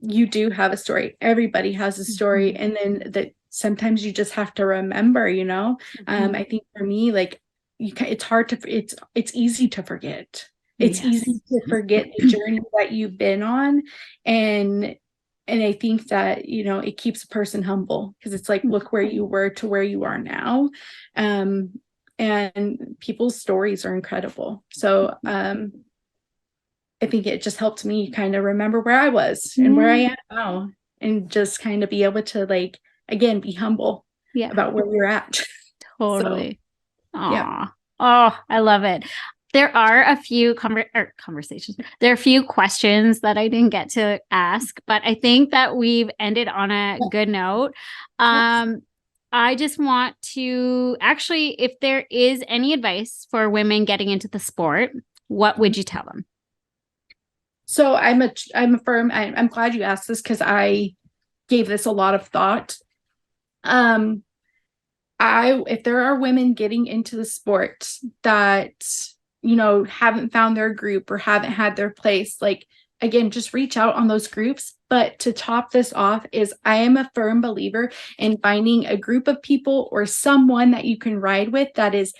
you do have a story. Everybody has a story. And then that sometimes you just have to remember, I think for me, like, it's hard to, it's easy to forget. It's easy to forget the journey that you've been on. And I think that, it keeps a person humble, because it's like, look where you were to where you are now. And people's stories are incredible. So I think it just helped me kind of remember where I was and where I am now, and just kind of be able to like, again, be humble about where you're at. Totally. So, Oh, I love it. There are a few conversations. There are a few questions that I didn't get to ask, but I think that we've ended on a good note. I just want to actually, if there is any advice for women getting into the sport, what would you tell them? So I'm glad you asked this, because I gave this a lot of thought. If there are women getting into the sport that, haven't found their group or haven't had their place, like, again, just reach out on those groups. But to top this off is, I am a firm believer in finding a group of people or someone that you can ride with that is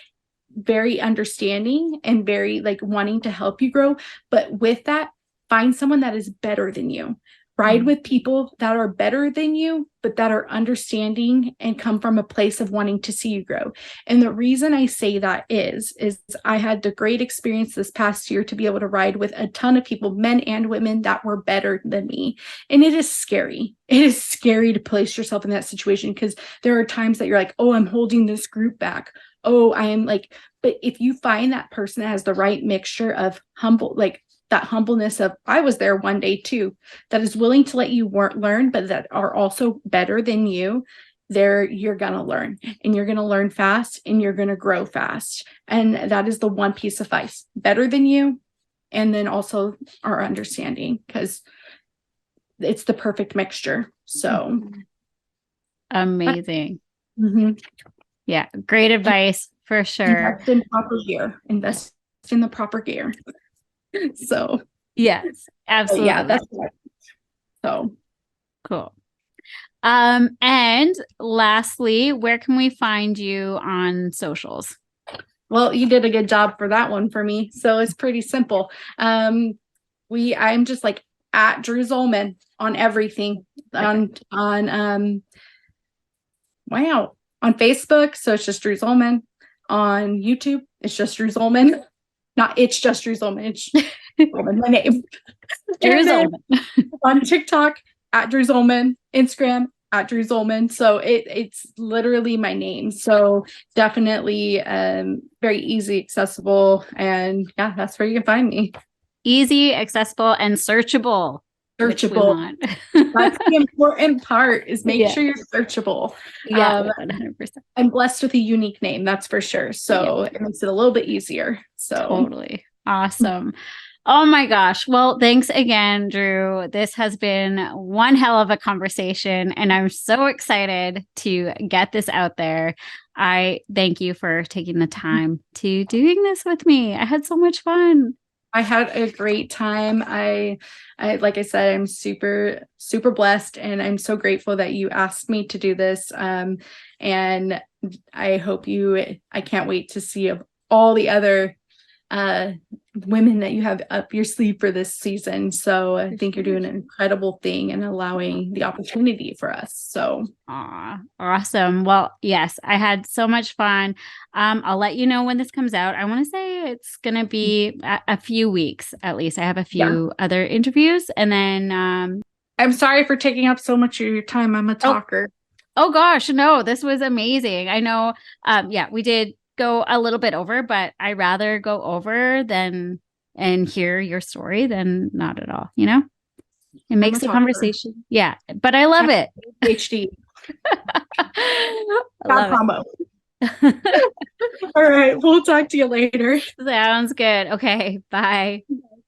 very understanding and very like wanting to help you grow. But with that, find someone that is better than you, Ride with people that are better than you, but that are understanding and come from a place of wanting to see you grow. And the reason I say that is I had the great experience this past year to be able to ride with a ton of people, men and women, that were better than me. And it is scary. It is scary to place yourself in that situation, because there are times that you're like, oh, I'm holding this group back. Oh, I am like, but if you find that person that has the right mixture of humble, like that humbleness of, I was there one day too, that is willing to let you learn, but that are also better than you, there you're going to learn, and you're going to learn fast, and you're going to grow fast. And that is the one piece of advice: better than you, and then also our understanding, because it's the perfect mixture. So amazing. Mm-hmm. Yeah, great advice for sure. Invest in proper gear. Invest in the proper gear. So yes, absolutely. Yeah, that's right. So cool. And lastly, where can we find you on socials? Well, you did a good job for that one for me. So it's pretty simple. I'm just like at Dru Zolman on everything. On Facebook. So it's just Dru Zolman. On YouTube, it's just Dru Zolman. Not it's just Dru Zolman. It's Zolman, my name. Dru Zolman. On TikTok, at Dru Zolman. Instagram, at Dru Zolman. So it's literally my name. So definitely very easy, accessible. And yeah, that's where you can find me. Easy, accessible, and searchable. Searchable. That's the important part, is make sure you're searchable. Yeah, 100%. I'm blessed with a unique name, that's for sure. So it makes it a little bit easier. So totally. Awesome. Oh my gosh. Well, thanks again, Dru. This has been one hell of a conversation, and I'm so excited to get this out there. I thank you for taking the time to doing this with me. I had so much fun. I had a great time. I like I said, I'm super, super blessed, and I'm so grateful that you asked me to do this. And I can't wait to see all the other women that you have up your sleeve for this season. So I think you're doing an incredible thing and allowing the opportunity for us. So awesome. Well, yes, I had so much fun. I'll let you know when this comes out. I want to say it's gonna be a few weeks at least. I have a few other interviews, and then I'm sorry for taking up so much of your time. I'm a talker. Oh gosh, no, this was amazing. I know we did go a little bit over, but I rather go over and hear your story than not at all. You know, it makes the conversation. Yeah, but I love it. ADHD. Combo. All right, we'll talk to you later. Sounds good. Okay, bye.